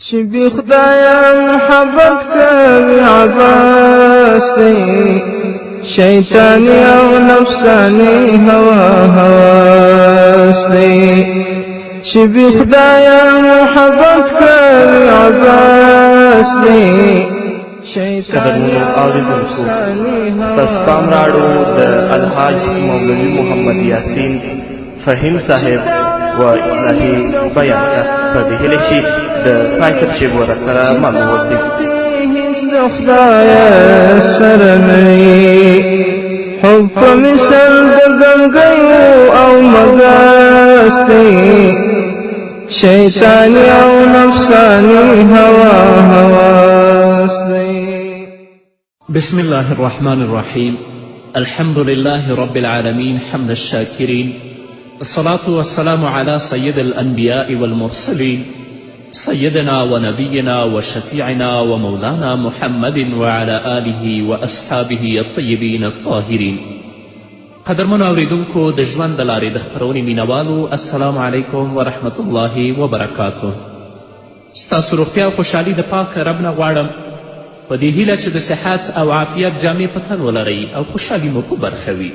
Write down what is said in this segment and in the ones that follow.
چې بی خدایا محبت کوي عباس دی، شیطانی او نفسانی هوا هواس دی. چې بی خدایا محبت کوي عباس دی، شیطانی او نفسانی هوا ستاسو راړو د الحاج مولوي محمد یاسین فهیم صاحب و اصلاحي بیان ته په دې هیله چې د پای تر شیبو راسره مل واوسئ. هیڅ د خدایه سره نه وي، حب په مثل د ځنګیو او مګس دی، شیطانی او نفسانی هوا هواس دی. بسم الله الرحمن الرحيم. الحمد لله رب العالمين حمد الشاكرين، الصلاة والسلام على سيد الأنبياء والمرسلين سيدنا ونبينا وشفيعنا ومولانا محمد وعلى آله وأصحابه الطيبين الطاهرين. قدرمنو اوریدونکو د ژوند د لارې د خپرونې مینوالو، السلام علیکم ورحمة الله وبرکاته. ستاسو روغتیا او خوشحالي د پاک رب نه غواړم، په دې هیله چې د صحت او عافیت جامې په تن ولرئ او خوشحالي مو په برخه وي.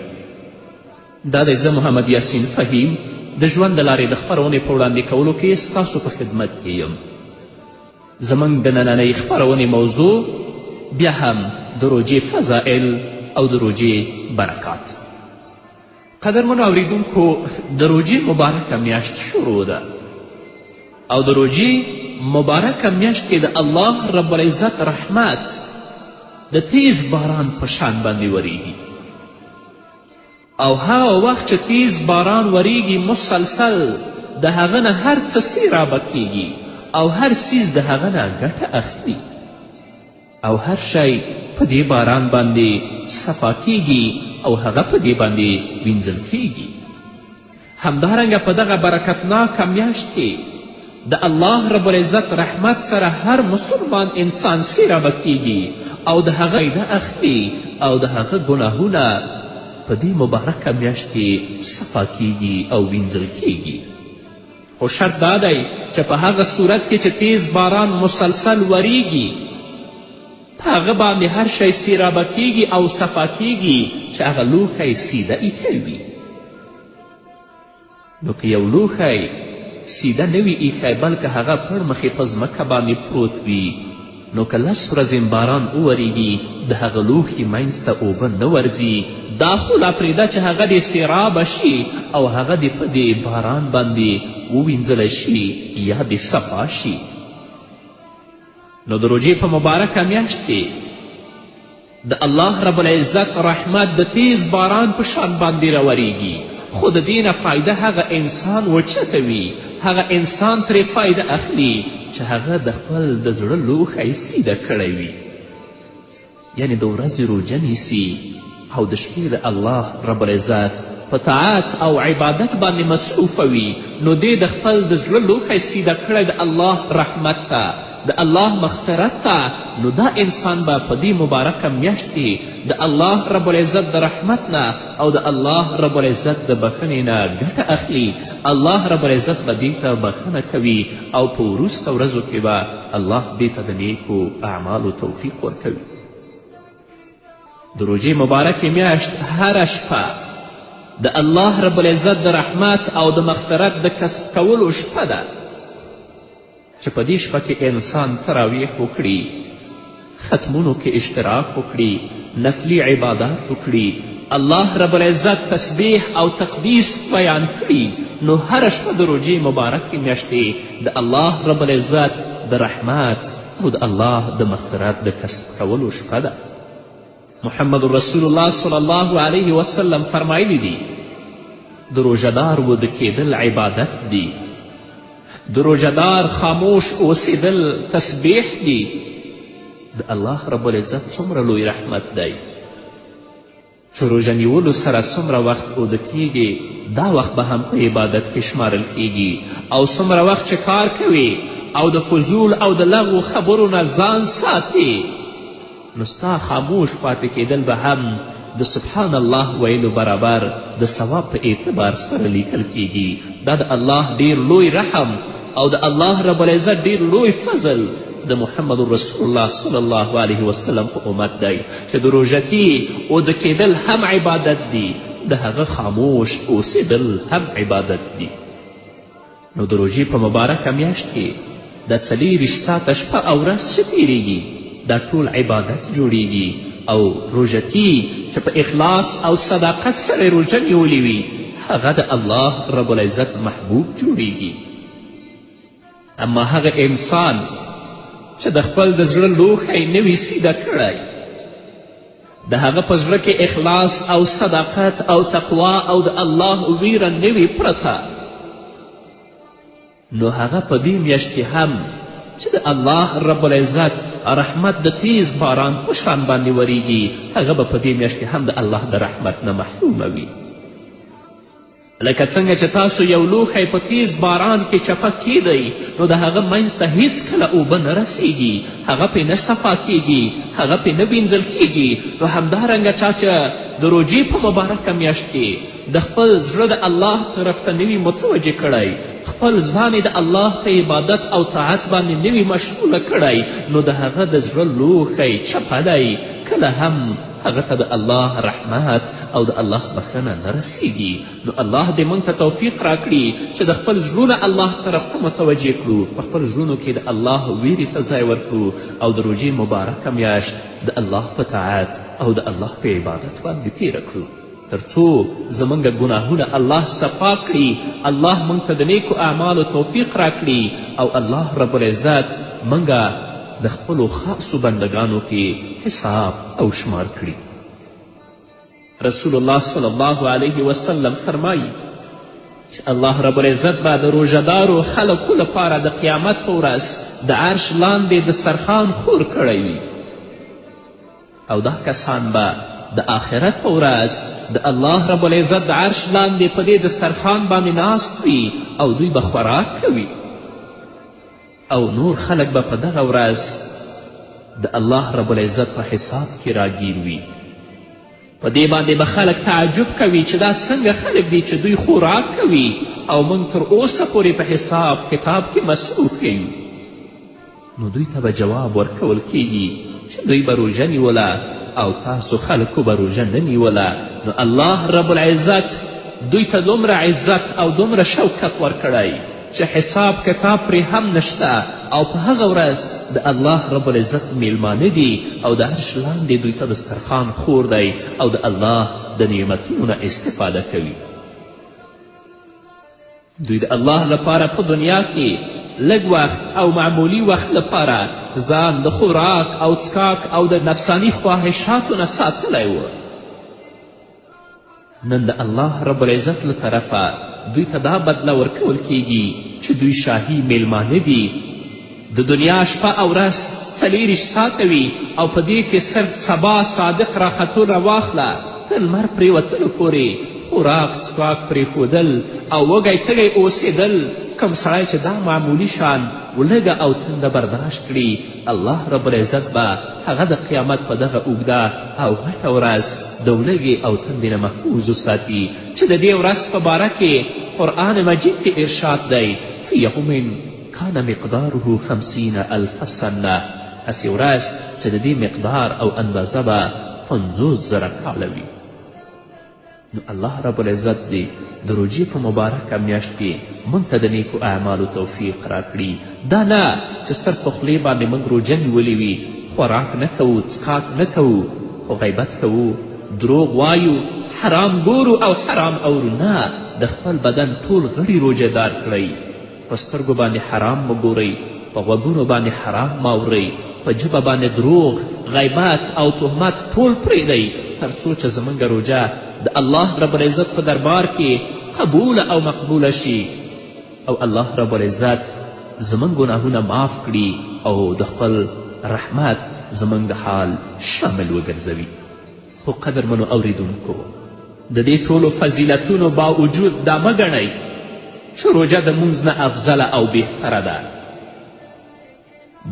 دا دی زه محمد یاسین فهیم د ژوند د لارې د خپرونې په وړاندې کولو کې ستاسو په خدمت کې یم. زموږ د نننۍ خپرونې موضوع بیا هم د روژې فضائل او د روژې برکات. قدرمنو اوریدونکو، د روژې مبارکه میاشت شروع ده او د روژې مبارکه میاشت کې د الله رب العزت رحمت د تیز باران په شان باندې وریږي، او هغه وخت چې تیز باران وریږي مسلسل د هغه نه هر څه سیرابه کیږي او هر څیز د هغه نه ګټه اخلي او هر شی په دې باران باندې صفا کیږي او هغه په دې باندې وینځل کیږي. همدارنګه په دغه برکتناکه میاشت کې د الله رب العزت رحمت سره هر مسلمان انسان سیرابه کیږي او د هغه فایده اخلي او د هغه ګناهونه په دې مبارکه میاشت کې صفا کیږي او وینځل کیږي. خو شرط دا دی چې په هغه صورت کې چې تیز باران مسلسل وریږي په هغه باندې هر شی سیرابه کیږي او صفا کیږي چې هغه لوښی سیده ایښی وي. نو که یو لوښی سیده نه وي ایښی بلکې هغه پړ مخې په ځمکه باندې پروت وي، نو که 10 ورځې باران ووریږي د هغه لوښي منځ ته اوبه نه ورځي. دا خو لا پرېږده چې هغه دې سیرابه شي او هغه دې په دې باران باندې ووینځلی شي یا دې صفا شي. نو د روژې په مبارکه میاشت کې د الله رب العزت رحمت د تیز باران په شان باندې راوریږي، خو د دې نه فایده هغه انسان وچتوي، هغه انسان ترې فایده اخلي چې هغه د خپل د زړه لوښی سیده کړی وي، یعنی د ورځې روژه نیسي او د شپې د الله رب العزت په طاعت او عبادت باندې مصروفه وي. نو دې د خپل د زړه لوښی سیده کړی د الله رحمت ته، د الله مغفرت ته. نو دا انسان به په دې مبارکه میاشت کې د الله رب العزت د رحمت نه او د الله رب العزت د بخښنې نه ګټه اخلي. الله رب العزت به دې ته بخښنه کوي او په وروسته ورځو کې به الله دې ته د نیکو اعمالو توفیق ورکوي. د روژې مبارکې میاشت هره شپه د الله رب العزت د رحمت او د مغفرت د کسب کولو شپه ده، چې په دې شپه کې انسان تراویح وکړي، ختمونو کې اشتراک وکړي، نفلي عبادات وکړي، الله رب العزت تسبیح او تقدیس بیان کړي. نو هره شپه د روژې مبارکې میاشتې د الله رب العزت د رحمت او د الله د مغفرت د کسب کولو شپه ده. محمد رسول الله صلی الله علیه وسلم فرمایلی دي د روژهدار وده کیدل عبادت دی، د روژهدار خاموش اوسیدل تسبیح دی. د الله رب العزت څومره لوی رحمت دی چې روژه نیولو سره څومره وخت اوده کیږي دا وخت به هم په عبادت کې شمارل کیږي، او څومره وخت چې کار کوي او د فضول او د لغو خبرو نه ځان ساتي، نو ستا خاموش پاتې کیدل به هم د سبحان الله ویلو برابر د ثواب په اعتبار سره لیکل کیږي. دا د الله ډیر لوی رحم او د الله رب العزت ډیر لوی فضل د محمد رسول الله صلی الله علیه وسلم په امت دی چې د روژتي اوده کیدل هم عبادت دی، د هغه خاموش اوسېدل هم عبادت دی. نو د روژې په مبارکه میاشت کې د 24 ساعته شپه او ورځ چې تیریږي دا ټول عبادت جوړیږي او روژتي چې په اخلاص او صداقت سره روژه نیولې وي هغه د الله رب العزت محبوب جوړیږي. اما هغه انسان چې د خپل د زړه لوښی نه وي سیده کړی، د هغه په زړه کې اخلاص او صداقت او تقوا او د الله ویره نه وي پرته، نو هغه په دې میاشت کې هم چې د الله رب العزت رحمت د تیز باران په شان باندې وریږي هغه به په دې میاشت کې هم د الله د رحمت نه محرومه وي. لکه څنګه چې تاسو یو لوښی په تیز باران کې چپه کیدئ نو د هغه منځ ته هیڅکله اوبه نه رسیږي، هغه پرې نه صفا کیږي، هغه پرې نه وینځل کیږي. نو همدارنګه چا چې د روژې په مبارکه میاشت کې د خپل زړه د الله طرف ته نوي متوجه کړی، خپل ځان د الله په عبادت او طاعت باندې نوي مشغوله کړی، نو د هغه د زړه لوښی چپه دی، کله هم هغه ته د الله رحمت او د الله بخښنه نه رسیږي. نو الله دې موږ ته توفیق راکړي چې د خپل زړونه الله طرف ته متوجه کړو، په خپل زړونو کې د الله ویرې ته ځای ورکړو او د روژې مبارکه میاشت د الله په طاعت او د الله په عبادت باندې تیره کړو، تر څو زموږ ګناهونه الله صفا کړي، الله موږ ته د نیکو اعمالو توفیق راکړي او الله رب العزت موږ د خپلو خاصو بندگانو کې حساب او شمار کړي. رسول الله صلی الله علیه وسلم فرمایي چې الله رب العزت به د روژهدارو خلکو لپاره د قیامت په ورځ د عرش لاندې دسترخوان خور کړی وي او دا کسان به د آخرت په ورځ د الله رب العزت د عرش لاندې په دې دسترخوان باندې ناست وي او دوی به خوراک کوي او نور خلک به په دغه ورځ د الله رب العزت په حساب کې راګیر وي. په دې باندې به خلک تعجب کوي چې دا څنګه خلک دي چې دوی خوراک کوي او موږ تر اوسه پورې په حساب کتاب کې مصروف یو. نو دوی ته به جواب ورکول کیږي چې دوی به روژه نیوله او تاسو خلکو به روژه نه نیوله. نو الله رب العزت دوی ته دومره عزت او دومره شوکت ورکړی چې حساب کتاب پرې هم نشته او په هغه ورځ د الله رب العزت میلمانه دي او د عرش لاندې دوی ته دسترخوان خور دی او د الله د نعمتونو نه استفاده کوي. دوی د الله لپاره په دنیا کې لږ وخت او معمولی وخت لپاره ځان د خوراک او څکاک او د نفسانی خواهشاتو نه ساتلی و. نن د الله رب العزت له طرفه دوی ته دا بدله ورکول کیږي چې دوی شاهي میلمانه دي. د دنیا شپه او ورځ 24 ساعته وي او په دې کې صرف سبا صادق راختو راواخله تر لمر پرېوتلو پورې خوراک څښاک پرېښودل او وږی تږی اوسېدل، کوم سړی چې دا معمولی شان ولږه او تنده برداشت کړي الله رب العزت به هغه د قیامت په دغه اوږده او غټه ورځ د ولږې او تندې نه محفوظ وساتي چې د دې ورځ په باره کې قرآن مجید کې ارشاد دی فی یوم کان مقداره 50,000 سنه، هسې ورځ چې د دې مقدار او اندازه به 50,000 کاله وي. نو الله رب العزت دی د روژې په مبارکه میاشت کې موږ ته د نیکو اعمالو توفیق راکړي. دا نه چې صرف په خولې باندې موږ روژه نیولې وي، خوراک نه کوو، څښاک نه کوو، خو غیبت کوو، دروغ وایو، حرام ګورو او حرام اورو. نه، د خپل بدن ټول غړي روژهدار کړئ. په سترګو باندې حرام مه ګورئ، په غوږونو باندې حرام مه اورئ، په ژبه باندې دروغ، غیبت او تهمت ټول پرېږدئ تر څو چې زموږ روژه د الله رب العزت په دربار کې قبوله او مقبوله شي او الله رب العزت زموږ ګناهونه معاف کړي او د خپل رحمت زموږ د حال شامل وګرځوي. خو قدرمنو اوریدونکو، د دې ټولو فضیلتونو باوجود دا مه ګڼئ چې روژه د مونځ نه افضله او بهتره ده،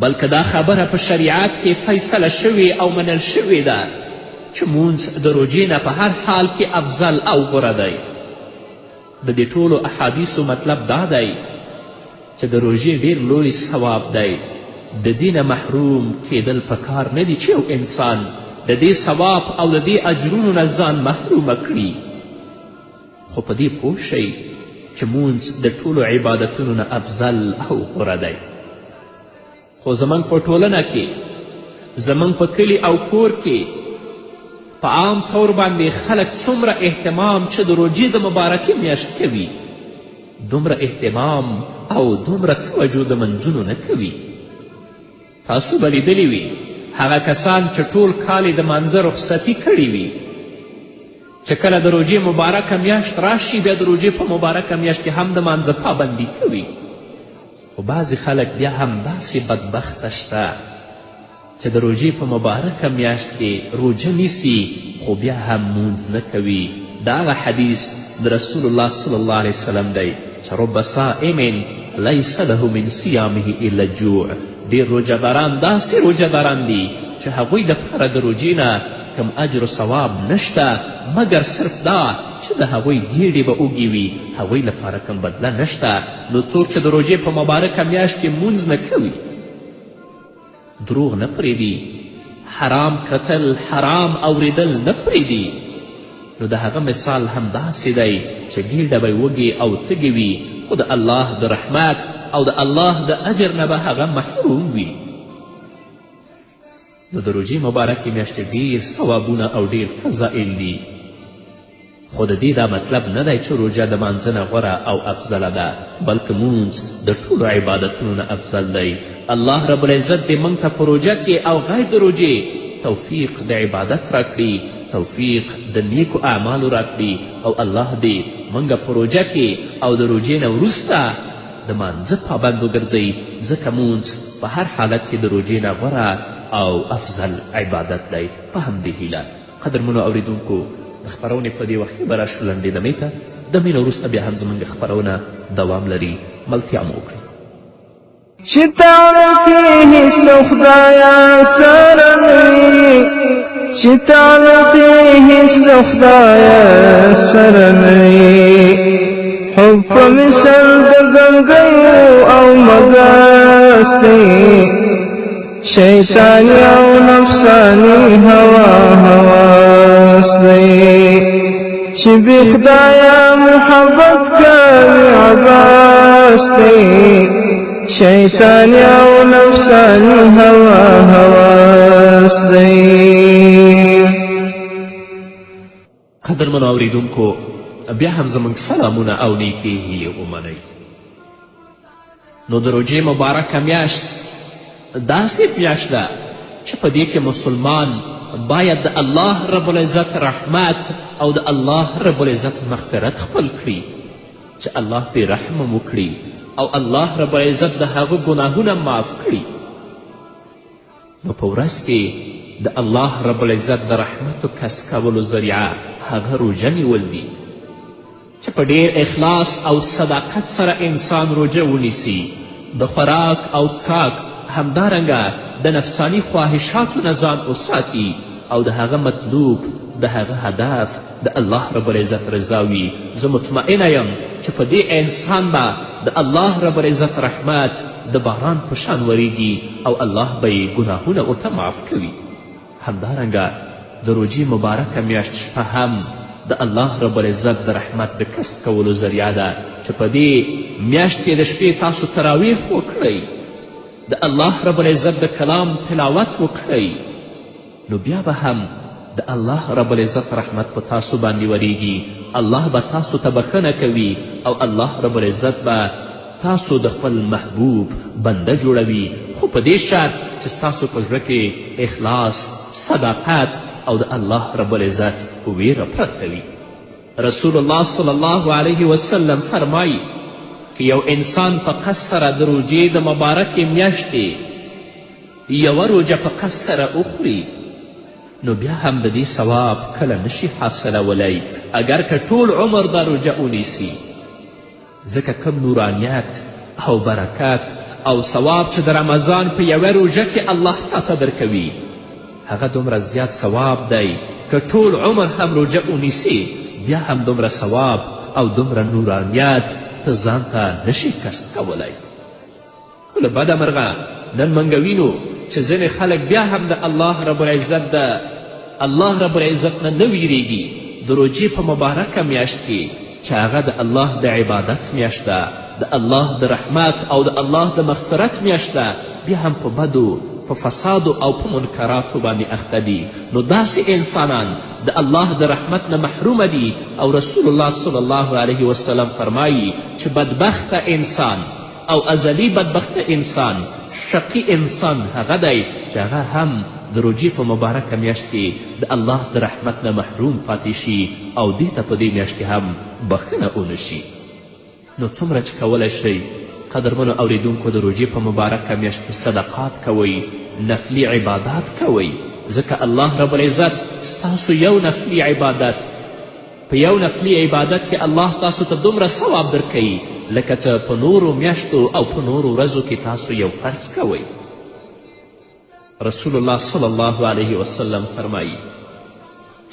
بلکې دا خبره په شریعت کې فیصله شوې او منل شوې ده چې مونځ د روژې نه په هر حال کې افضل او غوره دی. د دې ټولو احادیثو مطلب دا دی چې د روژې ډیر لوی ثواب دی. د دې نه محروم کیدل پکار نه دي چې یو انسان د دې ثواب او د دې اجرونو نه ځان محرومه کړي، خو په دې پوه شئ چې مونځ د ټولو عبادتونو نه افضل او غوره دی. خو زموږ په ټولنه کې، زموږ په کلي او کور کې په عام طور باندې خلک څومره اهتمام چې د روژې د مبارکې میاشت کوي، دومره اهتمام او دومره توجه د منځونو نه کوي. تاسو به لیدلی وي هغه کسان چې ټول کال یې د مانځه رخصتي کړې وي، چې کله د روژې مبارکه میاشت راشي بیا د روژې په مبارکه میاشت کې هم د مانځه پابندي کوي. خو بعضې خلک بیا هم داسې بدبخته شته چې د روژې په مبارکه میاشت کې روژه نیسي خو بیا هم مونځ نه کوي. د هغه حدیث د رسول الله صلی الله علیه وسلم دی چې رب صائم لیس له من صیامه الا الجوع. ډېر روژهداران داسې روژهداران دي چې هغوی دپاره د روژې نه کم اجر و ثواب نشته مګر صرف دا چې د هغوی ګیډې به اوږې وي، هغوی لپاره کم بدله نشته. نو څوک چې د روژې په مبارکه میاشت کې مونځ نه کوي، دروغ نه پرېږدي، حرام کتل حرام اوریدل نه پرېږدي، نو د هغه مثال هم داسې دی چې ګیډه به وږې او تږې وي خو د الله د رحمت او د الله د اجر نه به هغه محروم وي. نو د روژې مبارکې میاشتې ډېر ثوابونه او ډېر فضائل دي، خو د دې دا مطلب نه دی چې روژه د مانځه نه غوره او افضله ده، بلکې مونځ د ټولو عبادتونو نه افضل دی. الله رب العزت دې موږ ته په روژه کې او غیر د روژې توفیق د عبادت راکړي، توفیق د نیکو اعمالو راکړي، او الله دې موږ په روژه کې او د روژې نه وروسته د مانځه پابند وګرځوي، ځکه مونځ په هر حالت کې د روژې نه غوره او افضل عبادت دی. په همدې هیله قدرمنو اوریدونکو د خپرونې په دې وخت کې به راشو لنډې دمې ته. دمې نه وروسته بیا هم زموږ خپرونه دوام لري. ملتیا مو وکړئ. چې تعالی کې هیڅ له خدایه سره نه وي، چې تعالی کې هیڅ له خدایه سره نه وي، حب په مثل د زنګیو او مګس دی، شیطانی او نفسانی هوا هواس دی، چې بی خدایه محبت کوي عباس دی، شیطانی او نفسانی هوا هواس دی. قدرمنو اوریدونکو بیا هم زموږ سلامونه او نیکې هیلې ومنئ. نو د روژې مبارکه میاشت داسې میاشت ده چې په دې کې مسلمان باید د الله رب العزت رحمت او د الله رب العزت مغفرت خپل کړي، چې الله پرې رحم وکړي او الله رب العزت د هغه ګناهونه معاف کړي. نو په ورځ کې د الله رب العزت د رحمتو کسب کولو ذریعه هغه روژه نیول دي، چې په ډېر اخلاص او صداقت سره انسان روژه ونیسي، د خوراک او څښاک همدارنګه د نفسانی خواهشاتو نه ځان وساتي او د هغه مطلوب د هغه هدف د الله رب العزت رضا وي. زه مطمئنه یم چې په دې انسان به د الله رب العزت رحمت د باران په شان وریږي او الله به یې ګناهونه ورته معاف کوي. همدارنګه د روژې مبارکه میاشت شپه هم د الله رب العزت د رحمت د کسب کولو ذریعه ده، چې په دې میاشت کې د شپې تاسو تراویح وکړئ، د الله رب العزت د کلام تلاوت وکړئ، نو بیا به هم د الله رب العزت رحمت په تاسو باندې وریږي، الله به تاسو ته بخښنه کوي او الله رب العزت به تاسو د خپل محبوب بنده جوړوي، خو په دې شرط چې ستاسو په زړه کې اخلاص، صداقت او د الله رب العزت ویره پرته وي. رسول الله صلی الله علیه وسلم فرمایي که یو انسان په قصد سره د روژې د مبارکې میاشتې یوه روژه په قصد سره وخوري، نو بیا هم د دې ثواب کله نشي حاصلولی اگر که ټول عمر دا روژه ونیسي، ځکه کم نورانیت او برکت او ثواب چې د رمضان په یوه روژه کې الله تاته درکوي، هغه دومره زیات ثواب دی که ټول عمر هم روژه ونیسي بیا هم دومره ثواب او دومره نورانیت ته ځان ته نشي کسب کولی. خو له بده مرغه نن موږ وینو چې ځینې خلک بیا هم د الله رب العزت نه نه ویریږي. د روجې په مبارکه میاشت کې چې هغه د الله د عبادت میاشت ده، د الله د رحمت او د الله د مغفرت میاشت ده، بیا هم په بدو، په فسادو او په منکراتو باندې اخته دي. نو داسې انسانان د الله د رحمت نه محرومه دي او رسول الله صلی الله علیه وسلم فرمایي چې بدبخته انسان او ازلی بدبخته انسان، شقی انسان هغه دی چې هغه هم د روجې په مبارکه میاشت کې د الله د رحمت نه محروم پاتې شي او دې ته په دې میاشت کې هم بخښنه ونه شي. نو څومره چې کولی شئ قدرمنو اوریدونکو د روجې په مبارکه میاشت کې صدقات کوئ، نفلي عبادات کوئ، ځکه الله رب العزت ستاسو یو نفلي عبادت په یو نفلي عبادت کې الله تاسو ته دومره ثواب درکوي لکه چې په نورو میاشتو او په نورو ورځو کې تاسو یو فرض کوئ. رسول الله صلی الله علیه وسلم فرمایي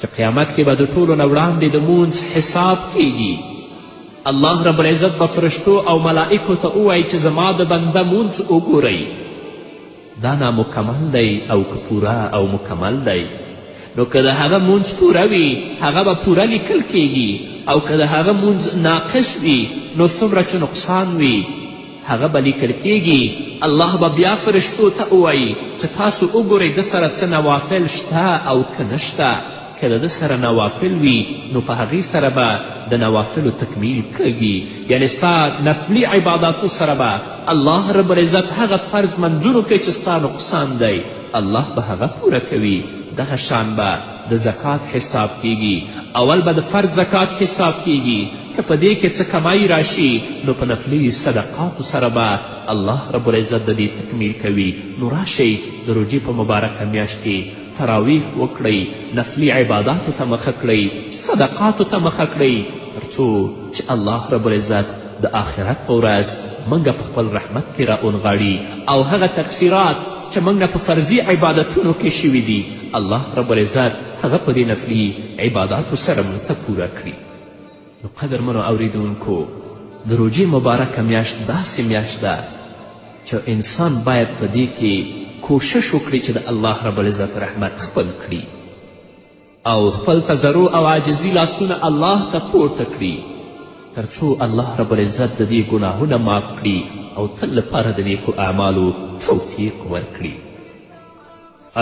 چې قیامت کې به د ټولو نه وړاندې د مونځ حساب کیږي. الله رب العزت به فرشتو او ملائکو ته ووایي چې زما د بنده مونځ وګورئ، دا نامکمل دی او که پوره او مکمل دی. نو که د هغه مونځ پوره وي هغه به پوره لیکل کیږي، او که د هغه مونځ ناقص وي نو څومره چې نقصان وي هغه به لیکل کیږي. الله به بیا فرشتو ته ووایي چې تاسو وګورئ د سره څه نوافل شته او که نشته. که د ده سره نوافل وي نو په هغې سره به د نوافلو تکمیل کیږي، یعنی ستا نفلي عباداتو سره به الله رب العزت هغه فرض منظورو کوي چې ستا نقصان دی، الله به هغه پوره کوي. دغه شان به د زکات حساب کیږي. اول به د فرض زکات حساب کیږي، که په دې کې څه کمایی راشي نو په نفلي صدقاتو سره به الله رب العزت د دې تکمیل کوي. نو راشئ د روجې په مبارکه میاشت کې تراویح وکړئ، نفلي عباداتو ته مخه کړئ، صدقاتو ته مخه کړئ، تر څو چې الله رب العزت د آخرت په ورځ موږ په خپل رحمت کې راونغاړي او هغه تقصیرات چې موږ نه په فرضي عبادتونو کې شوي دي الله رب العزت هغه په دې نفلي عباداتو سره موږ ته پوره کړي. نو قدرمنو اوریدونکو د روجې مبارکه میاشت داسې میاشت ده چې انسان باید په دې کې کوشش وکړي چې د الله رب العزت رحمت خپل کړي او خپل تضرع او عاجزي لاسونه الله ته پورته کړي تر څو الله رب العزت د دې ګناهونه معاف کړي او تل لپاره د نیکو اعمالو توفیق ورکړي.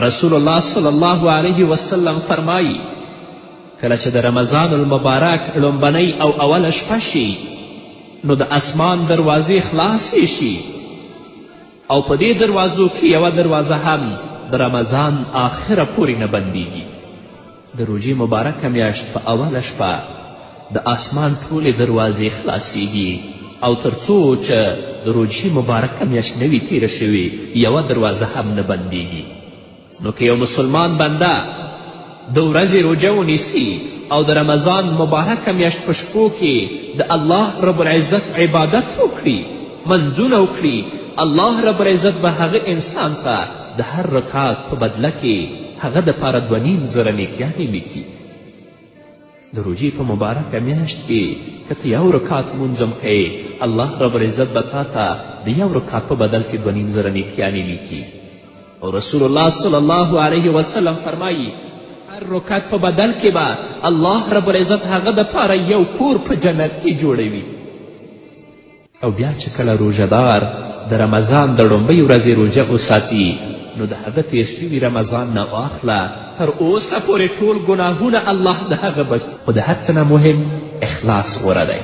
رسول الله صلی الله علیه وسلم فرمایي کله چې د رمضان المبارک لومبنۍ او اوله شپه شي نو د اسمان دروازې خلاصې شي او په دې دروازو کې یوه دروازه هم د رمضان آخره پورې نه بندیږي. د روژې مبارکه میاشت په اوله شپه د آسمان ټولې دروازې خلاصیږي او تر څو چې د روژې مبارکه میاشت نه وي تیره شوې یوه دروازه هم نه بندیږي. نو که یو مسلمان بنده د ورځې روژه ونیسي او د رمضان مبارکه میاشت په شپو کې د الله رب العزت عبادت وکړي، منځونه وکړي، الله رب العزت به هغه انسان ته د هر رکعت په بدله کې هغه دپاره 2.5 نیکیانې لیکي. د روژې په مبارکه میاشت کې که ته یو رکعت مونځ هم کوې الله رب العزت به تا ته د یو رکعت په بدل کې 2.5 نیکیانې لیکي. او رسول الله صلی الله علیه وسلم فرمایي هر رکعت په بدل کې به الله رب العزت هغه دپاره یو کور په جنت کې جوړوي. او بیا چې کله روژهدار د رمضان د لومړۍ ورځې روژه وساتي نو د هغه تیر شوي رمضان نه واخله تر اوسه پورې ټول ګناهونه الله د هغه بخي. خو د هر څه نه مهم اخلاص غوره دی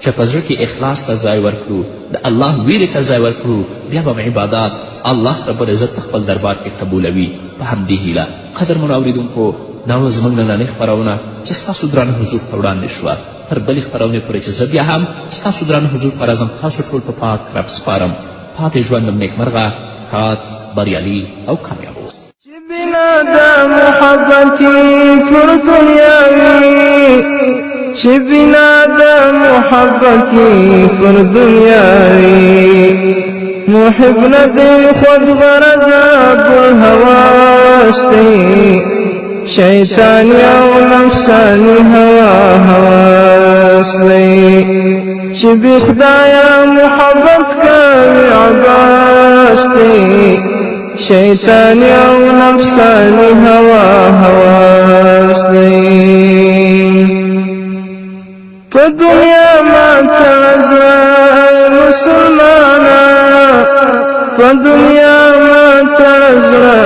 چې په زړه کې اخلاص ته ځای ورکړو، د الله ویرې ته ځای ورکړو، بیا به عبادات الله رب العزت په خپل دربار کې قبولوي. په همدې هیله قدرمنو اوریدونکو دا و زموږ نننۍ خپرونه چې ستاسو درانه حضور ته وړاندې شوه. تر بلې خپرونې پورې چې زه بیا هم ستاسو درانه حضور ته راځم تاسو ټول په پاک رب سپارم. پاتې ژوندم نیکمرغه، ښاد، بریالي او کامیاب اوسئ. چې بنا د محبتي پر دنیا وي، چې بنا د محبتي پر دنیا وي، محب نه دی خود غرضه ګل هواشتی، شیطانی او نفسانی هوا هواس دی چې بی خدایا محبت کوي عباس دی شیطانی او نفسانی هوا هواس دی په دنیا ما تزرع مسلمانا په دنیا ما تزرع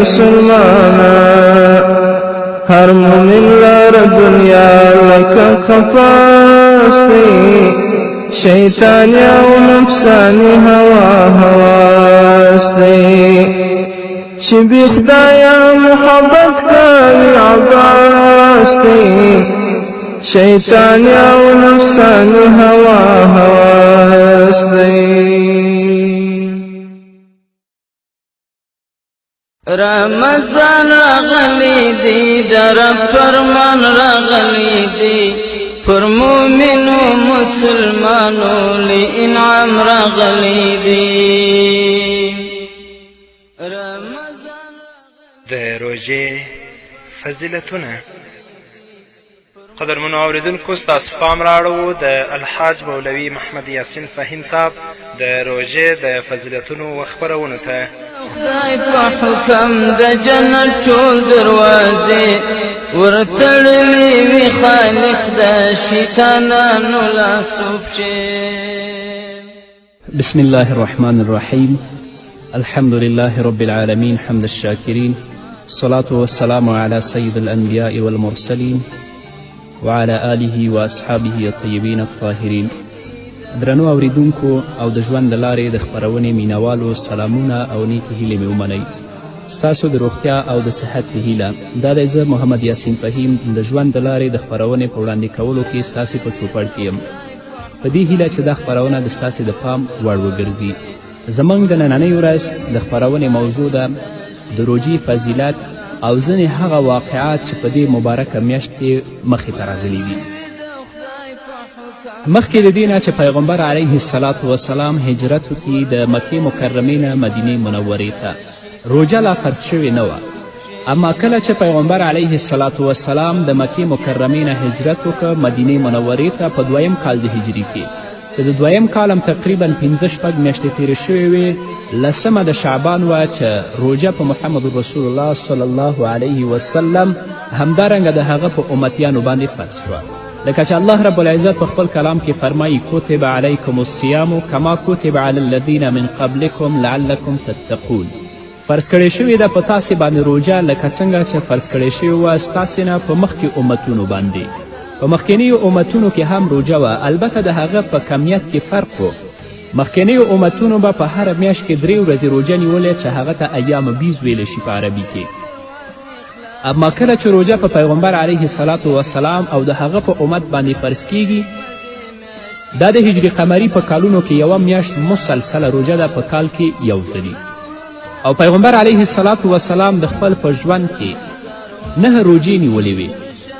مسلمانا هر مومن لار دنیا لکه قفاس دی شیطانی او نفسانی هوا هواس دی چې بی خدایا محبت کوي عباس دی شیطانی او نفسانی هوا هواس دی رمضان راغلی دی در فرمان راغلی دی پر مومنو مسلمانو لی انعام راغلی دی د روژې فضیلتونه قدرمنو اوریدونکو ستاسو پام راړو د الحاج مولوي محمد یاسین فهیم صاحب د روژې د فضیلتونو خپرونو ته خدای په حکم د جنت ټول دروازې ورتړلې وي خالق د شیطانانو لاسو پښې بسم الله الرحمن الرحيم الحمد لله رب العالمين حمد الشاكرين الصلاة والسلام على سيد الأنبياء والمرسلين وعلى آله وأصحابه الطيبين الطاهرين درنو اوریدونکو او د ژوند د لارې د خپرونې مینوالو سلامونه او نیکې هیلې مې ومنئ ستاسو د روغتیا او د صحت په هیله دا دی زه محمد یاسین فهیم د ژوند د لارې د خپرونې په وړاندې کولو کې ستاسې په چوپړ کې یم په دې هیله چې دا خپرونه د ستاسې د پام وړ وګرځي زموږ د نننۍ ورځ د خپرونې موضوع ده د روژې فضیلت او ځینې هغه واقعات چې په دې مبارکه میاشت کې مخې ته راغلي دي مخکې د دې نه چې پیغمبر علیه السلام هجرت وکړي د مکې مکرمې نه مدینې منورې ته روژه لا فرض شوې نه وه اما کله چې پیغمبر علیه السلام د مکې مکرمې نه هجرت وکړ مدینې منورې ته په دویم کال د هجري کې چې د دویم کال هم تقریبا 15 میاشتې تېرې شوې وې 10 د شعبان وه چې روژه په محمد رسول الله صلی الله علیه وسلم همدارنګه د هغه په امتیانو باندې فرض شوه لکه چې الله رب العزت په خپل کلام کې فرمایي کتب علیکم الصیام کما کتب علی الذین من قبلکم لعلکم تتقون فرض کړی شوې ده په تاسې باندې روژه لکه څنګه چې فرض کړی شوې وه ستاسې نه په مخکې امتونو باندې په مخکینیو امتونو کې هم روژه وه البته د هغه په کمیت کې فرق و مخکینیو امتونو به په هره میاشت کې 3 ورځې روژه نیولې چې هغه ته ایام بیز ویلی شي په عربي کې اما کله چې روژه په پیغمبر علیه السلام او د هغه په امت باندې فرض کیږي دا د هجري قمري په کالونو کې یوه میاشت مسلسله روژه ده په کال کې یو ځلي او پیغمبر علیه السلام د خپل په ژوند کې 9 روژې نیولې وې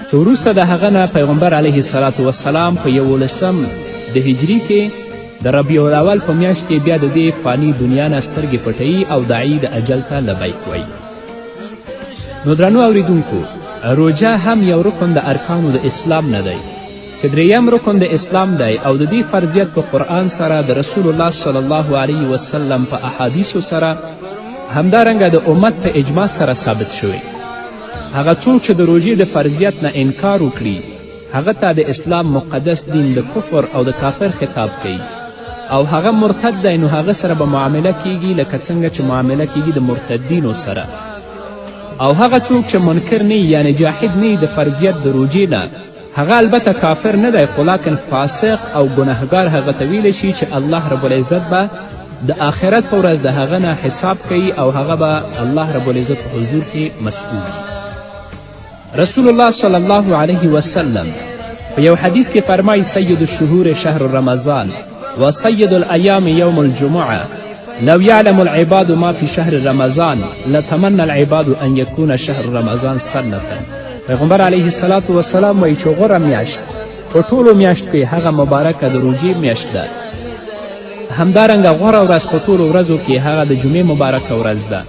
چې وروسته د هغه نه پیغمبر علیه السلام په 11 د هجري کې د ربیع الاول په میاشت کې بیا د دې فانی دنیا نه سترګې پټوي او داعي د اجل ته لبیک وایي نو درنو اوریدونکو روژه هم یو رکن د ارکانو د اسلام نه دی چې دریم رکن د اسلام دی او د دې فرضیت په قرآن سره د رسول الله صلی الله علیه وسلم په احادیثو سره همدارنګه د امت په اجماع سره ثابت شوی هغه څوک چې د روژې د فرضیت نه انکار وکړي هغه ته د اسلام مقدس دین د کفر او د کافر خطاب کوي او هغه مرتد دی نو هغه سره به معامله کیږي لکه څنګه چې معامله کیږي د مرتدینو سره او هغه څوک چې منکر نه یعنی جاحد نه د فرضیت د روژې نه هغه البته کافر نه دی خو لیکن فاسق او ګنهګار هغه ته ویلی شي چې الله رب العزت به د آخرت په ورځ د هغه نه حساب کوي او هغه به الله رب العزت په حضور کې مسئول رسول الله صلی الله علیه وسلم په یو حدیث کې فرمایي سید الشهور شهر رمضان و سید الایام یوم الجمعه لو يعلم العباد ما في شهر رمضان لتمنى العباد ان يكون شهر رمضان سنة پیغمبر علیه السلام وایي چې غوره میاشت په ټولو میاشت کې هغه مبارکه د روژې میاشت ده همدارنګه غوره ورځ په ټولو ورځو کې هغه د جمعې مبارکه ورځ ده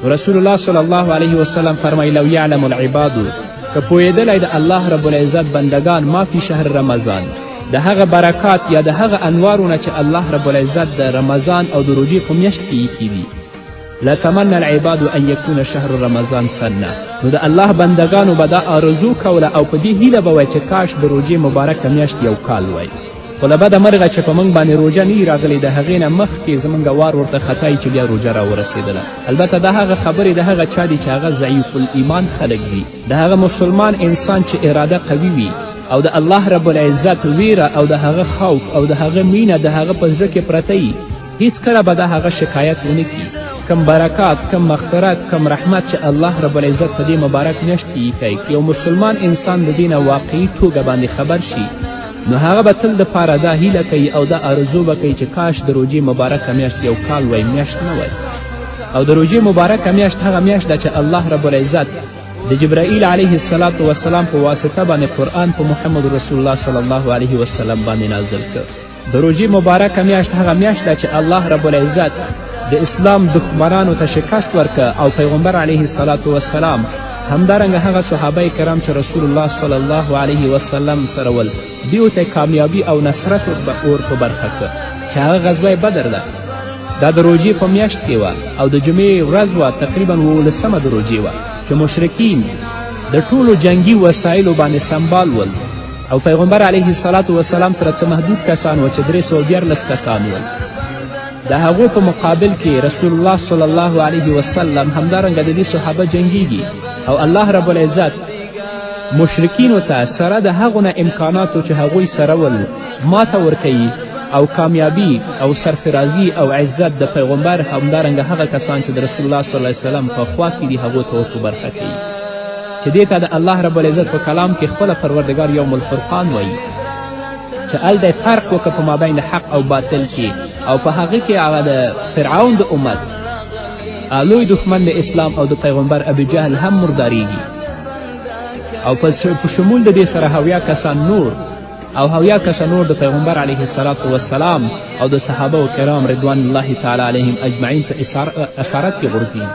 رسول الله صلی الله علیه وسلم فرمایي لو یعلم العباد که پوهېدلی د الله رب العزت بندگان ما فی شهر رمضان د هغه برکات یا د هغه انوارونه چې الله رب العزت د رمضان او د روژې په میاشت کې ایښي دي لتمنى العباد ان یکون شهر رمضان سنه نو د الله بندگانو به دا آرزو کوله او په دې هیله به وی چې کاش د روژې مبارکه میاشت یو کال وی خو له بده مرغه چې په موږ باندې روژه نه وي راغلې د هغې نه مخکې زموږ وار ورته خطایي چې بیا روژه راورسېدله البته دا هغه خبرې د هغه چا دي چې هغه ضعیف الایمان خلک دي د هغه مسلمان انسان چې اراده قوي وي او د الله رب العزت ویره او د هغه خوف او د هغه مینه د هغه په زړه کې پرته وي هیڅکله به د هغه شکایت ونه کړي کم برکات کم مغفرت کم رحمت چې الله رب العزت په دې مبارک میاشت کې ایښی یو مسلمان انسان د دې نه واقعي توګه باندې خبر شي نو هغه به تل دپاره دا هیله کوي او دا آرزو به کوي چې کاش د روژې مبارکه میاشت یو کال وی میاشت نه وی او د روژې مبارکه میاشت هغه میاشت ده چې الله رب العزت د جبرائیل علیه السلام په واسطه باندې قرآن په محمد رسول الله صلی الله علیه وسلم باندې نازل کړ د روژې مبارکه میاشت هغه میاشت ده چې الله رب العزت د اسلام دښمنانو ته شکست ورکه او پیغمبر علیه السلام همدارنګه هغه صحابه کرام چې رسول الله صلی الله علیه وسلم سره ول دیو ته کامیابي او نصرت اور په برخه کړه چې هغه غزوه بدر ده دا د روژې په میاشت کې وه او د جمعې ورځ وه تقریبا 18 د روژې وه چې مشرکین د ټولو جنگي وسایلو باندې سنبال ول او پیغمبر علیه السلام سره څه محدود کسان و چې 314 کسان ول د هغو په مقابل کې رسول الله صلی الله علیه وسلم همدارنګه د دې صحابه جنګیږي او الله رب العزت مشرکینو ته سره د هغو نه امکاناتو چې هغوی سره ول ماته ورکوي او کامیابي او سرفرازي او عزت د پیغمبر همدارنګه هغه کسان چې د رسول الله صلی الله علیه وسلم په خوا کې دي هغو ته ورپه برخه کوي چې دې ته د الله رب العزت په کلام کې خپله پروردګار یوم الفرقان وایي چې هلته فرق وکړه په مابین حق او باطل کې او په هغه کې هغه د فرعون د امت لوی دښمن د اسلام او د پیغمبر ابو جهل هم مرداریږي او په شمول د دې سره هویا کسان نور او هویا کسان نور د پیغمبر علیه السلام او د صحابه کرام رضوان الله تعالی علیهم اجمعین په اسارت کې غورځېږي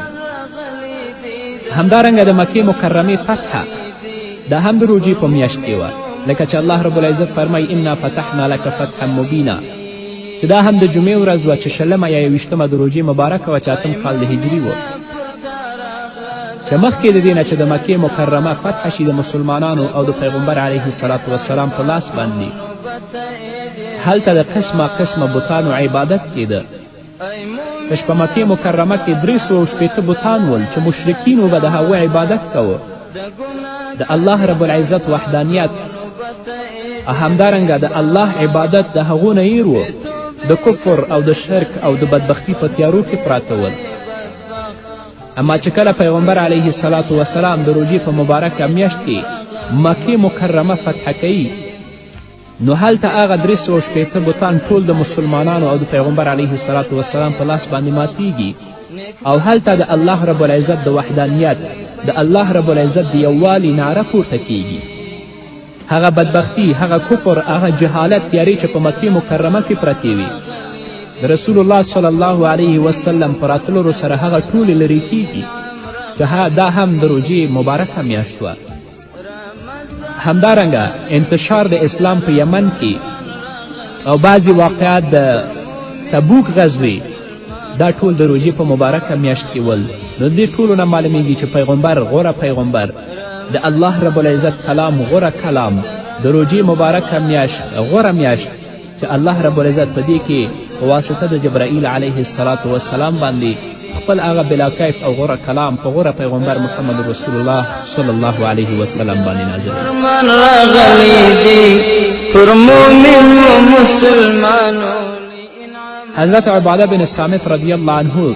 همدارنګه د مکې مکرمې فتحه دا هم د روژې په میاشت کې وه لکه چې الله رب العزت فرمایي انا فتحنا لك فتحا مبینا چې دا هم د جمعې ورځ وه چې 20 یا 21 د روژې مبارکه وه چې 8 کال د هجري وه چې مخکې د دې نه چې د مکې مکرمه فتح شي د مسلمانانو او د پیغمبر علیه السلام په لاس باندې هلته د قسمه قسمه بتانو عبادت کېده کش په مکې مکرمه کې 360 بتان ول چې مشرکینو به د هغو عبادت کوه د الله رب العزت وحدانیت همدارنګه د الله عبادت د هغو نه هیر و د کفر او د شرک او د بدبختي په تیارو کې پراته ول اما چې کله پیغمبر علیه السلام د روژې په مبارکه میاشت کې مکې مکرمه فتح کوي نو هلته هغه 360 بتان ټول د مسلمانانو او د پیغمبر علیه السلام په لاس باندې ماتیږي او هلته د الله رب العزت د وحدانیت د الله رب العزت د یووالي نعره پورته کیږي هغه بدبختی هغه کفر هغه جهالت تیارې چې په مکې مکرمه کې پرتې وي د رسول الله صلی الله علیه وسلم په راتللو سره هغه ټولې لرې کیږي چې دا هم د روژې مبارکه میاشت وه همدارنګه انتشار د اسلام په یمن کې او بعضې واقعات د تبوک غزوې دا ټول د روژې په مبارکه میاشت کې ول نو دې ټولو نه معلومیږي چې پیغمبر غوره پیغمبر د الله رب العزت کلام غوره کلام د روژې مبارکه میاشت غوره میاشت چې الله رب العزت په دې کې په واسطه د جبرائیل علیه السلام باندې خپل هغه بلاکیف او غوره کلام په غوره پیغمبر محمد رسول الله صلی الله علیه وسلم باندې نازل حضرت عباده بن الصامت رضی الله عنه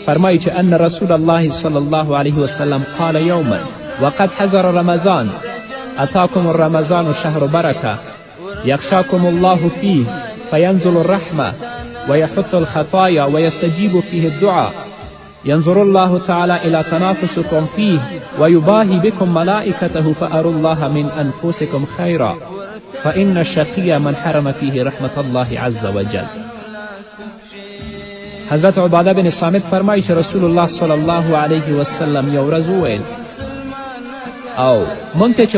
فرمایي چې ان رسول الله صلی الله علیه وسلم قال یوما وقد حضر رمضان اتاکم الرمضان شهر برکه یخشاکم الله فیه فینزل الرحمه ويحط الخطايا ويستجيب فيه الدعاء ينظر الله تعالى إلى تنافسكم فيه ويباهي بكم ملائكته فأروا الله من أنفسكم خيرا فإن الشقي من حرم فيه رحمة الله عز وجل حضرت عباده بن صامت فرمایي چې رسول الله صلی الله علیه وسلم یو ورځ وویل او موږ ته چې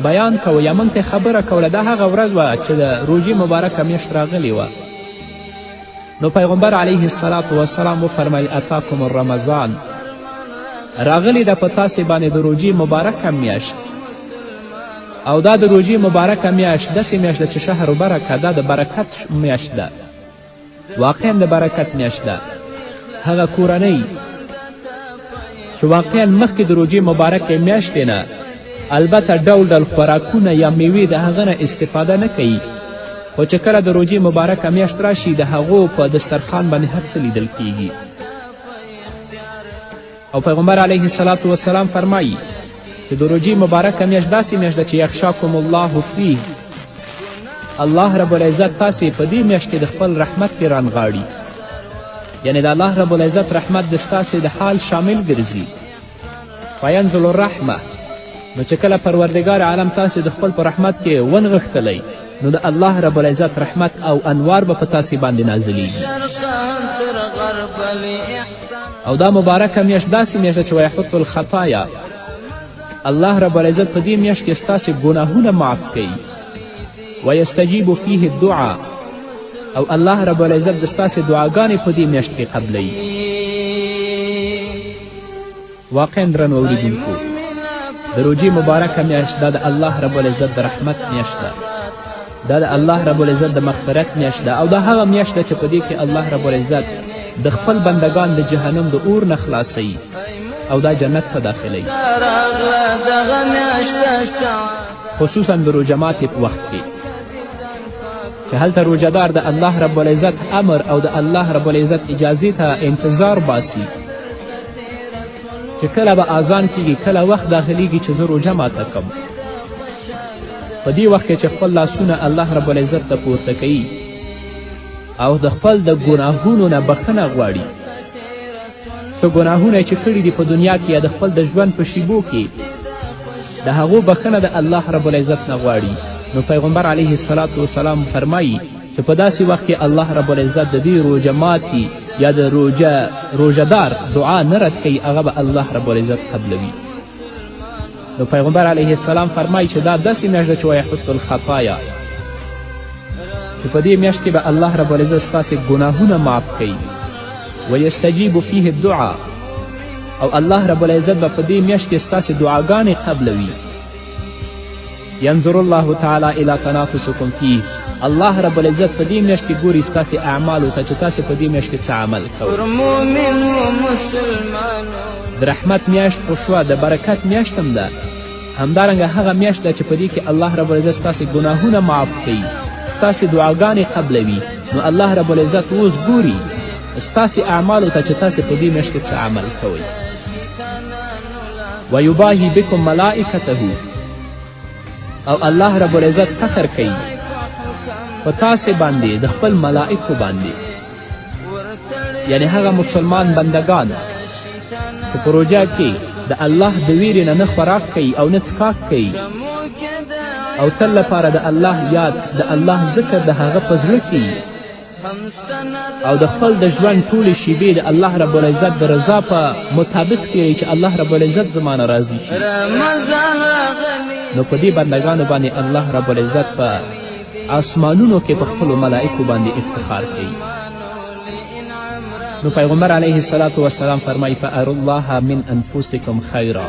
بیان کوو یا موږ ته خبره کوله دا هغه ورځ وه چې د روژې مبارکه میاشت راغلې وه. نو پیغمبر علیه الصلاة والسلام وفرمیل اتاکم الرمضان، راغلی ده په تاسې باندې د روژې مبارکه میاشت، او دا د روژې مبارکه میاشت داسې میاشت ده چې شهر برکه، دا د برکت میاشت ده، واقعا د برکت میاشت ده. هغه کورنۍ چې واقعا مخکې د روژې مبارکې میاشتې نه البته ډول ډول خوراکونه یا میوې د هغه نه استفاده نه کوي، خو چې کله د روژې مبارکه میاشت راشي د هغو په دسترخوان باندې هر څه لیدل کیږي. او پیغمبر علیه الصلاة والسلام فرمایي چې د روژې مبارکه میاشت داسې میاشت ده چې یخشاکم الله فیه، الله رب العزت تاسې په دې میاشت کې د خپل رحمت کې رانغاړي، یعنی د الله رب العزت رحمت د ستاسې د حال شامل ګرځي. فینزل الرحمه، نو چې کله پروردګار عالم تاسې د خپل په رحمت کې ونغښتلی نو د الله رب العزت رحمت او انوار به په تاسې باندې نازلیږي. او دا مبارکه میاشت داسې میاشت ده چې ویحط الخطایا، الله رب العزت په دې میاشت کې ستاسې ګناهونه معاف کوي. ویستجیب فیه الدعا، او الله رب العزت د ستاسې دعاګانې په دې میاشت کې قبلوي. واقعا درنو اوریدونکو، د روژې مبارکه میاشت دا د الله رب العزت د رحمت میاشت ده، دا د الله رب العزت د مغفرت میاشت ده، او دا هغه میاشت ده چې په دې کې الله رب العزت د خپل بندگان د جهنم د اور نه خلاصوي او دا جنت ته داخلوي، خصوصا د روژه ماتې په وخت کې چې هلته روژهدار د الله رب العزت امر او د الله رب العزت اجازې ته انتظار باسي چې کله به اذان کیږي، کله وخت داخلیږي چې زه روژه ماته کم. په دې وخت کې چې خپل لاسونه الله رب العزت ته پورته کوي او د خپل د ګناهونو نه بخښنه غواړي، څه ګناهونه چې کړي دي په دنیا کې یا د خپل د ژوند په شیبو کې، د هغو بخښنه د الله رب العزت نه غواړي. نو پیغمبر علیه الصلاة والسلام فرمایي چې په داسې وخت کې الله رب العزت د دې روژه ماتي یا د روژهدار دعا نه رد کوي، هغه به الله رب العزت قبلوي. نو پیغمبر علیه السلام فرمایي چې دا داسې میاشت ده چې ویحط الخطایا، چې په دې میاشت کې به الله رب العزت ستاسې ګناهونه معاف کوي. ویستجیب فیه الدعا، او الله رب العزت به په دې میاشت کې ستاسې دعاګانې قبلوي. ینظر الله تعالی الی تنافسکم فیه، الله رب العزت په دې میاشت کې ګوري ستاسې اعمالو ته چې تاسې په دې میاشت کې څه عمل کوئ. د رحمت میاشت خو شوه، د برکت میاشت هم ده، همدارنګه هغه میاشت ده چې په دې کې الله رب العزت ستاسې ګناهونه معاف کوي، ستاسې دعاګانې قبلوي. نو الله رب العزت اوس ګوري ستاسې اعمالو ته چې تاسې په دې میاشت کې څه عمل کوئ. ویباهی بکم ملائکته، او الله رب العزت فخر کوي په تاسې باندې د خپل ملائکو باندې، یعنی هغه مسلمان بندگان چې په روژه کې د الله د ویرې نه خوراک کوي او نه څښاک کوي او تل لپاره د الله یاد د الله ذکر د هغه په زړه کې او د خپل د ژوند ټولې شیبې د الله رب العزت د رضا په مطابق تیروي چې الله رب العزت زمانه راضي شي. نو په دې بندگانو باندې الله رب العزت په آسمانونو کې په خپلو ملائکو باندې افتخار کوي. نو پیغمبر علیه الصلاة والسلام فرمایي فاروا الله من انفسکم خیرا،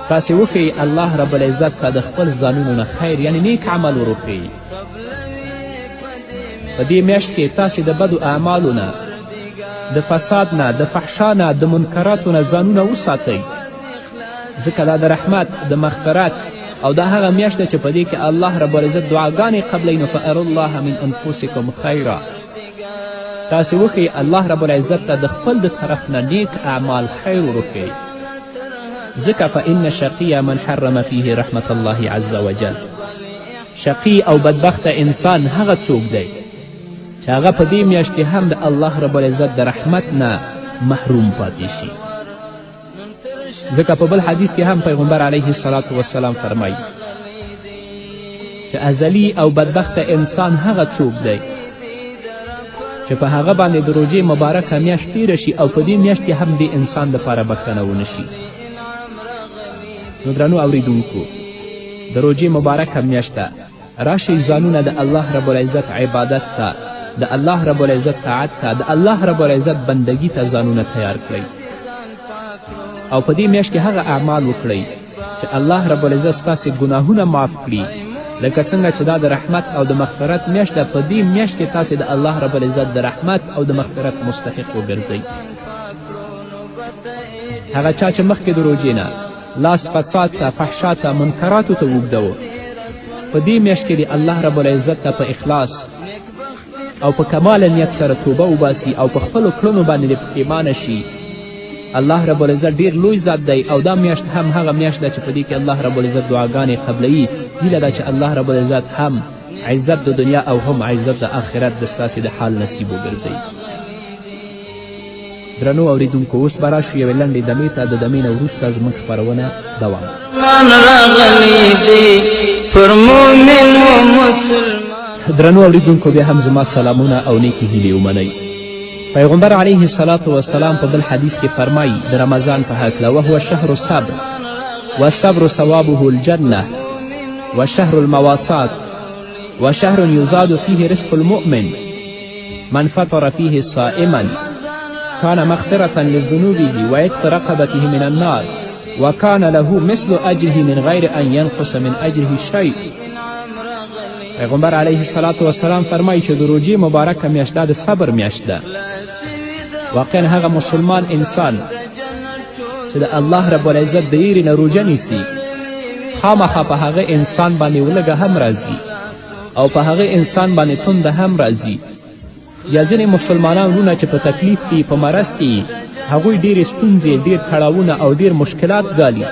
تاسې وښیئ الله رب العزت ته د خپل ځانونو نه خیر یعنی نیک عمل وروښیئ. په دې میاشت کې تاسې د بدو اعمالو نه، د فساد نه، د فحشا نه، د منکراتو نه ځانونه وساتئ، ځکه دا د رحمت، د مغفرت او دا هغه میاشت ده چې په دې کې الله رب العزت دعاګانې قبلوي. نو فاروا الله من انفسکم خیرا، تاسې وښیئ الله رب العزت ته د خپل د طرف نه نیک اعمال خیر وروښیئ، ځکه فإن شقی من حرم فیه رحمت الله عز وجل، شقی او بدبخته انسان هغه څوک دی چې هغه په دې میاشت کې هم د الله رب العزت د رحمت نه محروم پاتې شي. ځکه په بل حدیث کې هم پیغمبر علیه الصلاة والسلام فرمایي چې ازلی او بدبخته انسان هغه څوک دی چې په هغه باندې د روژې مبارکه میاشت تیره شي او په دې میاشت کې هم دې انسان دپاره بښنه ونه شي. نو درنو اوریدونکو، د روژې مبارکه میاشت ده، راشئ ځانونه د الله رب العزت عبادت ته، د الله رب العزت طاعت ته، د الله رب العزت بندگی ته ځانونه تیار کړئ او په دې میاشت کې هغه اعمال وکړئ چې الله رب العزت ستاسې ګناهونه معاف کړي، لکه څنګه چې دا د رحمت او د مغفرت میاشت ده. په دې میاشت کې تاسې د الله رب العزت د رحمت او د مغفرت مستحق وګرځئ. هغه چا چې مخکې د روژې نه لاس فساد ته، فحشا ته، منکراتو ته اوږدوه، په دې میاشت کې د الله رب العزت ته په اخلاص او په کمال نیت سره توبه وباسي او په خپلو کړنو باندې د پښیمانه شي. الله رب العزت ډیر لوی ذات دی او دا میاشت هم هغه میاشت ده چې په دې کې الله رب العزت دعاګانې قبلوي. هیله ده چې الله رب العزت هم عزت د دنیا او هم عزت د آخرت د ستاسې د حال نصیب وګرځوي. درنو اوریدونکو، اوس به راشو یوې لنډې دمې ته. د دمې نه وروسته زموږ خپرونه دوام. درنو اوریدونکو، بیا هم زما سلامونه او نیکې هیلې ومنئ. پیغمبر علیه الصلاة والسلام په بل حدیث کې فرمایي د رمضان په هکله: وهو شهر الصبر والصبر ثوابه الجنة وشهر المواسات وشهر يزاد فيه رزق المؤمن من فطر فيه صائما كان مغفرة لذنوبه وعتق رقبته من النار وكان له مثل أجره من غير أن ينقص من أجره شيء. پیغمبر علیه الصلاة والسلام فرمایي چې د روژې مبارکه میاشت دا د صبر میاشت ده. واقعا هغه مسلمان انسان چې د الله رب العزت د یېرې نه روژه نیسي، خامخا په هغه انسان باندې ولږه هم راځي او په هغه انسان باندې تنده هم راځي. یا ځینې مسلمانان وروڼه چې په تکلیف کې، په مرض کې، هغوی ډېرې ستونزې، ډېر کړاوونه او ډېر مشکلات ګالي.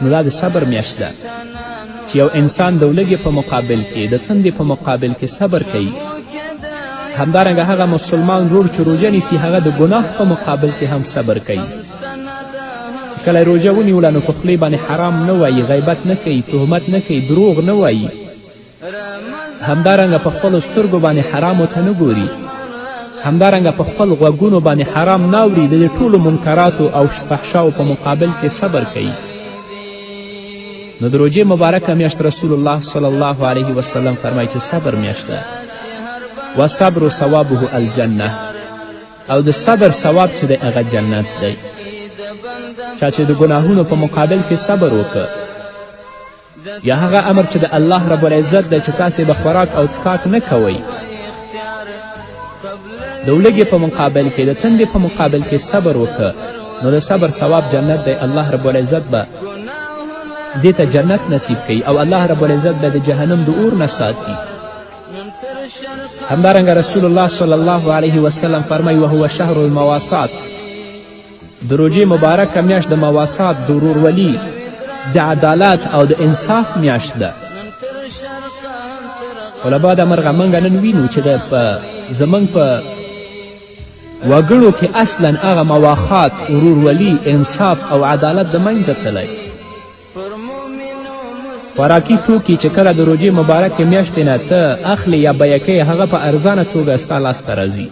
نو دا د صبر میاشت ده چې یو انسان د ولږې په مقابل کې، د تندې په مقابل کې صبر کوي. همدارنګه هغه مسلمان ورور چې روژه نیسي، هغه د ګناه په مقابل کې هم صبر کوي. چې کله روژه ونیوله نو په خولې باندې حرام نه وایي، غیبت نه کوي، تهمت نه کوي، دروغ نه وایي. همدارنګه په خپلو سترګو باندې حرامو ته نه ګوري. همدارنګه په خپل غوږونو باندې حرام نه اوري. د دې ټولو منکراتو او فحشاو په مقابل کې صبر کوي. نو د روژې مبارکه میاشت رسول الله صلی الله علیه وسلم فرمایي چې صبر میاشت ده. وصبر ثوابه الجنه، او د صبر ثواب چې دی هغه جنت دی. چا چې د ګناهونو په مقابل کې صبر وکړه، یا هغه امر چې د الله رب العزت دی چې تاسې به خوراک او څښاک نه کوئ، د ولږې په مقابل کې، د تندې په مقابل کې صبر وکړه، نو د صبر ثواب جنت دی. الله رب العزت به دې ته جنت نصیب کوي او الله رب العزت به د جهنم د اور نه ساتي. همدارنګه رسول الله صلی الله علیه وسلم فرمایي: وهو شهر المواسات، د روژې مبارکه میاشت د مواسات، د ورورولي، د عدالت او د انصاف میاشت ده. خو له باده مرغه موږ نن وینو چې زموږ په وګړو کې اصلا هغه مواخات، ورورولي، انصاف او عدالت د منځه تللی. خوراکي توکي چې کله د روژې مبارکې میاشتې نه ته اخلي یا بیه کوې، هغه په ارزانه توګه ستا لاسته راځي.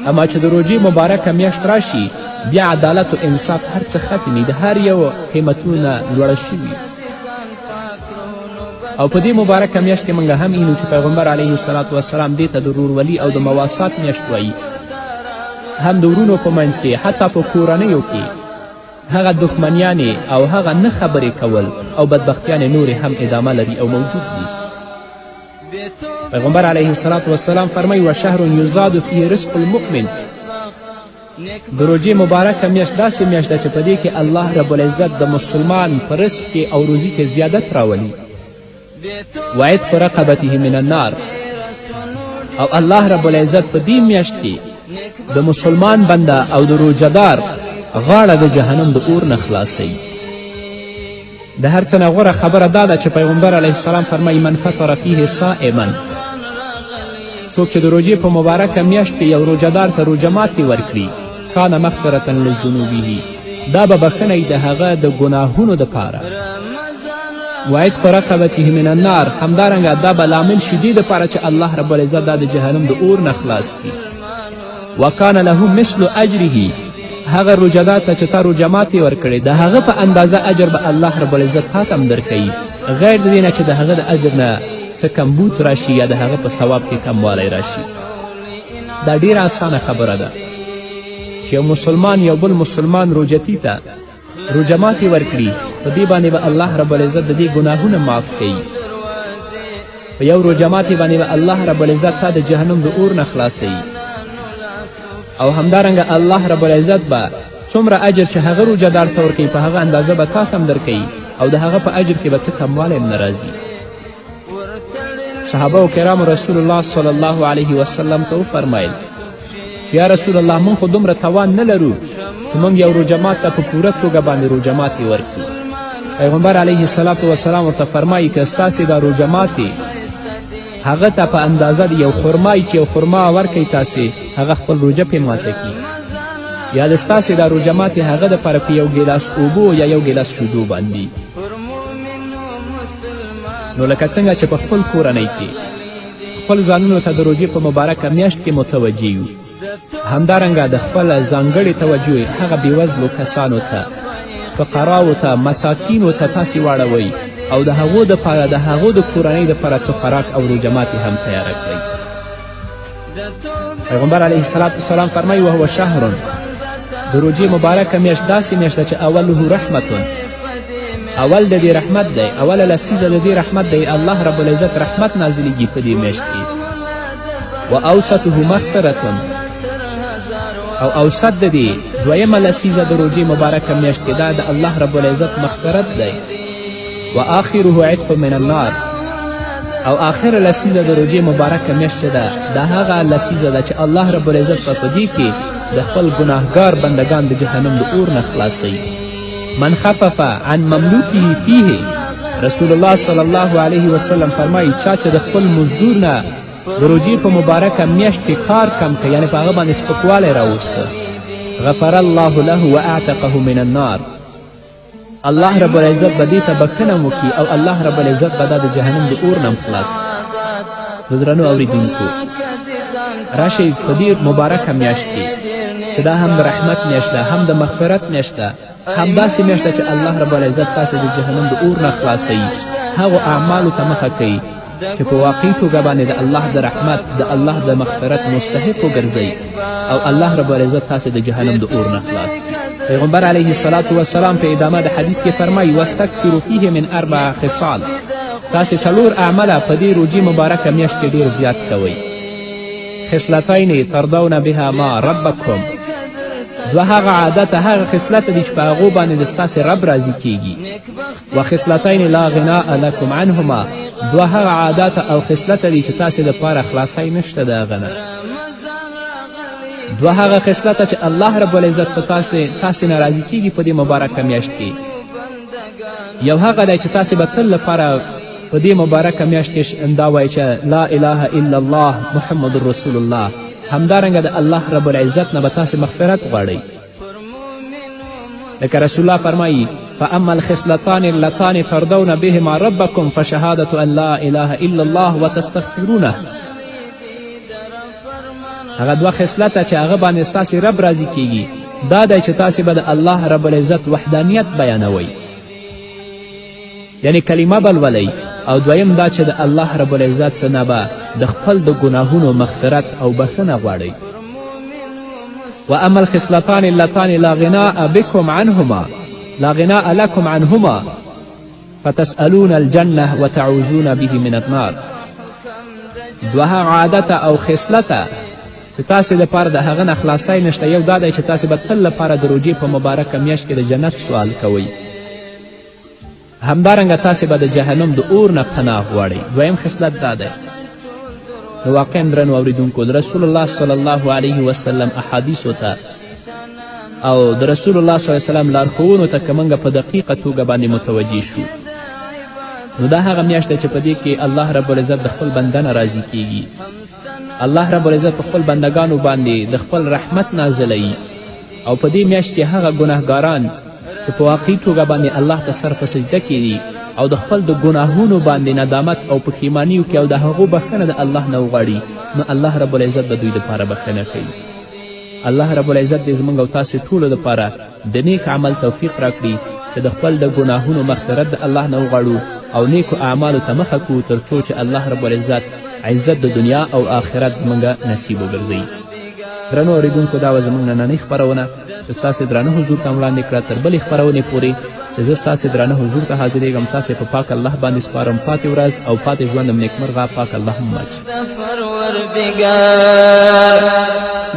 اما چې د روژې مبارکه میاشت راشي، بیا عدالت و انصاف هر څه ختمي، د هر یو قیمتونه لوړه شوي. او په دې مبارکه میاشت کې موږ هم اینو چې پیغمبر علیه الصلاة والسلام دې ته د ورورولي او د مواسات میاشت وایي. هم د ورونو په منځ کې، حتی په کورنیو کې هغه دښمنیانې او هغه نه خبرې کول او بدبختیانې نورې هم ادامه لري او موجود دي. پیغمبر علیه الصلاة والسلام فرمایي: وشهر یزاد فیه رزق المؤمن، د روژې مبارکه میاشت داسې میاشت ده چې په دې کې الله رب العزت د مسلمان په رزق کې او روزي کې زیادت راولي. وعتق رقبته من النار، او الله رب العزت په دې میاشت کې د مسلمان بنده او د روژهدار غاړه د جهنم د اور نه خلاصوي. د هر څه نه غوره خبره دا ده چې پیغمبر علیه السلام فرمایي: من فطر فیه صائما، څوک چې د روژې په مبارکه میاشت کې یو روژهدار ته روژه ماتې ورکړي، کان مغفرة لذنوبه، دا به بښنه د هغه د ګناهونو دپاره. وعتق رقبته من النار، همدارنګه دا به لامل شي دې دپاره چې الله رب العزت دا د جهنم د اور نه خلاص کړي. وکان له مثل اجره، هغه روژهدار ته چې تا روژه ماتې ورکړې د هغه په اندازه اجر به الله رب العزت تا ته هم درکوي، غیر د دې نه چې د هغه د اجر نه څه کمبود راشي یا د هغه په ثواب کې کموالی راشي. دا ډیره اسانه خبره ده چې یو مسلمان یو بل مسلمان روژتي ته روژه ماتې ورکړي، په دې باندې به الله رب العزت د دې ګناهونه معاف کوي. په یو روژه ماتې باندې به الله رب العزت تا د جهنم د اور نه خلاصوي، او همدارنګه الله رب العزت به څومره اجر چې هغه روژهدار ته ورکوي په هغه اندازه به تا ته هم درکوي، او د هغه په اجر کې به څه کموالی هم نه راځي. صحابه کرامو رسول الله صلی الله علیه وسلم ته وفرمیل چې یا رسول الله موږ خو دومره توان نه لرو چې موږ یو روژه مات ته په پوره توګه باندې روژه ماتې ورکړو. پیغمبر علیه السلام ورته فرمایي که ستاسې دا روژه ماتې هغه ته په اندازه د یو خرمای چې یو خرما ورکوي تاسې هغه خپل روژه پې ماته کړي، یا د ستاسې دا روژه ماتې هغه دپاره په یو ګیلاس اوبو یا یو ګیلاس شیدو باندې. نو لکه څنګه چې په خپل کورنۍ کې خپل ځانونو ته د روژې په مبارکه میاشت کې متوجه یو، همدارنګه د خپل ځانګړې توجه هغه بېوزلو کسانو ته، فقراو ته، مساکینو ته تاسې واړوئ او د هغو دپاره د هغو د کورنۍ دپاره څه خوراک او روژه ماتې هم تیاره کړئ. پیغمبر علیه السلام فرمایي وهو شهر، د روژې مبارکه میاشت داسې میاشت ده چې اوله رحمتون، اول د دې رحمت دی، اوله لسیزه د دې رحمت دی، الله رب العزت رحمت نازلیږي په دې میاشت کې. و اوسطه مغفرتون، او اوسط د دې دویمه لسیزه د روژې مبارکه میاشت کې دا د الله رب العزت مغفرت دی. و آخره عتق من النار، او آخر لسیزه د روژې مبارکه میاشت چې ده دا هغه لسیزه ده چې الله رب العزت په دې کې د خپل ګناهګار بندگان د جهنم د اور نه خلاصوي. من خفف عن مملوکه فیه، رسول الله صلی الله علیه وسلم فرمایي چا چې د خپل مزدور نه د روژې په مبارکه میاشت کې کار کم که، یعنې په هغه باندې سپکوالی راوسته، غفر الله له و اعتقه من النار، الله رب العزت به دې ته بښنه وکړي او الله رب العزت به دا د جهنم د اور نه هم خلاص کړي. نو درنو اورېدونکو راشئ په دې مبارکه میاشت کې چې دا هم د رحمت میاشت ده، هم د مغفرت میاشت ده، هم داسې میاشت ده چې الله رب العزت تاسې د جهنم د اور نه خلاصوي، هغو اعمالو ته مخه کوي چې په واقعي توګه باندې د الله د رحمت د الله د مغفرت مستحق وګرځئ او الله رب العزت تاسې د جهنم د اور نه خلاص کړي. پیغمبر علیه السلام په ادامه د حدیث کې فرمایي واستکثروا فیه من 4 خصال، تاسې 4 اعمله په دې روژې مبارکه میاشت کې ډېر زیات کوئ. خصلتین ترضون بها ما ربکم، دوه هغه عادت هغه خصلت دي چې په هغو باندې د ستاسې رب راضي کیږي. و خصلتین لا غناء لکم عنهما، دوه هغه عادت او خصلت دي چې تاسې دپاره خلاصی نشته د هغه نه. دوه هغه خصلته چې الله رب العزت په تاسې نه راضي کیږي په دې مبارکه میاشت کې. یو هغه دی چې تاسې به تل لپاره په دې مبارکه میاشت کې دا وایي چې لا اله الا الله محمد رسول الله، همدارنګه د الله رب العزت نه به تاسې مغفرت غواړئ. لکه رسول الله فرمایي فاما الخصلتان اللتان ترضون بهما ربکم فشهادة ان لا اله الا الله وتستغفرونه، هغه دوه خصلته چې هغه باندې ستاسې رب راضي کیږي دا دی چې تاسې به د الله رب العزت وحدانیت بیانوئ، یعنی کلمه بلولئ، او دویم دا چې د الله رب العزت نه به د خپل د ګناهونو مغفرت او بخښنه غواړئ. و اما الخصلتان اللتان لا غناء بكم عنهما لا غناء لكم عنهما فتسألون الجنة وتعوذون به من النار، دوه عادته او خصلته چې تاسې لپاره د هغه نه خلاصی نشته، یو دا دی چې تاسې به تل لپاره د روژې په مبارکه میاشت کې د جنت سوال کوئ، همدارنګه تاسې به د جهنم د اور نه پناه غواړئ. دویم خصلت دا دی. نو واقعا درنو اورېدونکو د رسول الله صلی الله علیه وسلم احادیثو ته او د رسول الله صلی الله علیه وسلم لارښوونو ته که موږ په دقیقه توګه باندې متوجه شو، نو دا هغه میاشت ده چې په دې کې الله رب العزت د خپل بنده نه راضي کیږي. الله رب العزت په خپل بندگانو باندې د خپل رحمت نازلوي، او په دې میاشت کې هغه ګناهګاران چې په واقعي توګه باندې الله ته سر په سجده کې دي او د خپل د ګناهونو باندې ندامت او پښیمانیو کې او د هغو بخښنه د الله نه وغواړي نو الله رب العزت د دوی دپاره بخښنه کوي. الله رب العزت دې زموږ او تاسې ټولو دپاره د نیک عمل توفیق راکړي چې د خپل د ګناهونو مغفرت د الله نه وغواړو او نیکو اعمالو ته مخه کړو تر څو چې الله رب العزت عزت د دنیا او آخرت زموږ نصیب وګرځوي. درنو اورېدونکو دا وه زموږ نننۍ خپرونه چې ستاسې درانه حضور ته وړاندې کړه. تر بلې خپرونې پورې چې زه ستاسې درانه حضور ته حاضرېږم تاسې په پاک الله باندې سپارم. پاتې ورځ او پاتې ژوند م نیکمرغه. پاک الله مچ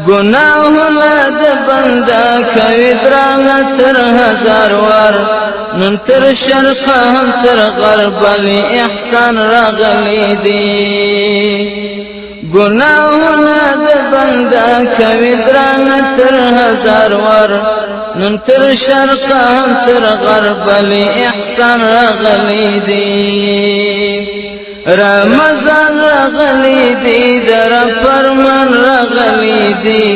گناهونه د بنده کوي درانه تر هزار ور نن تر شرقه هم تر غربل احسان راغلی دی. گناهونه د بنده کوي درانه تر هزار ور نن تر شرقه هم تر غربل احسان راغلی دی. رمضان راغلی دی در فرمان راغلی دی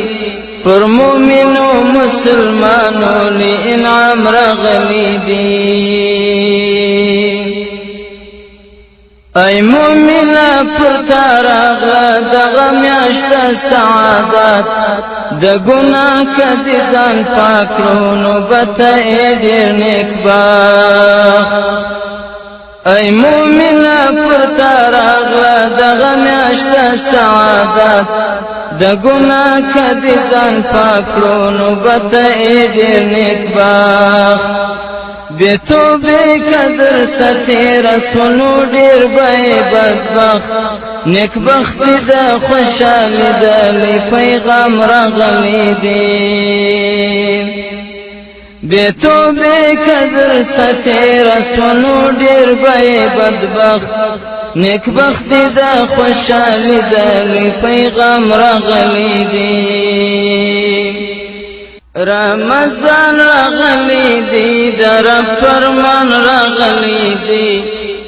پر مومنو مسلمانو لی انعام راغلی دی. ای مومنا پر تا راغله دغه میاشت سعادت د ګناه کدی ځان پاک کړو نو به ته ډېر نیکبخت. ای مومنا پر تا راغله دغه میاشت سعادت د ګناه کدی ځان پاک کړو نو به ته ډېر نیکبخت. بې توبې قدر ستیر سونو ډېر به بدبخت نیکبختي د خوشحالي د لې پیغام راغلی دی. بې توبې قدر ستیر سونو ډېر به بدبخت نیکبختي د خوشحالي د لې پیغام راغلی دی. رمضان راغلی دی در فرمان راغلی دی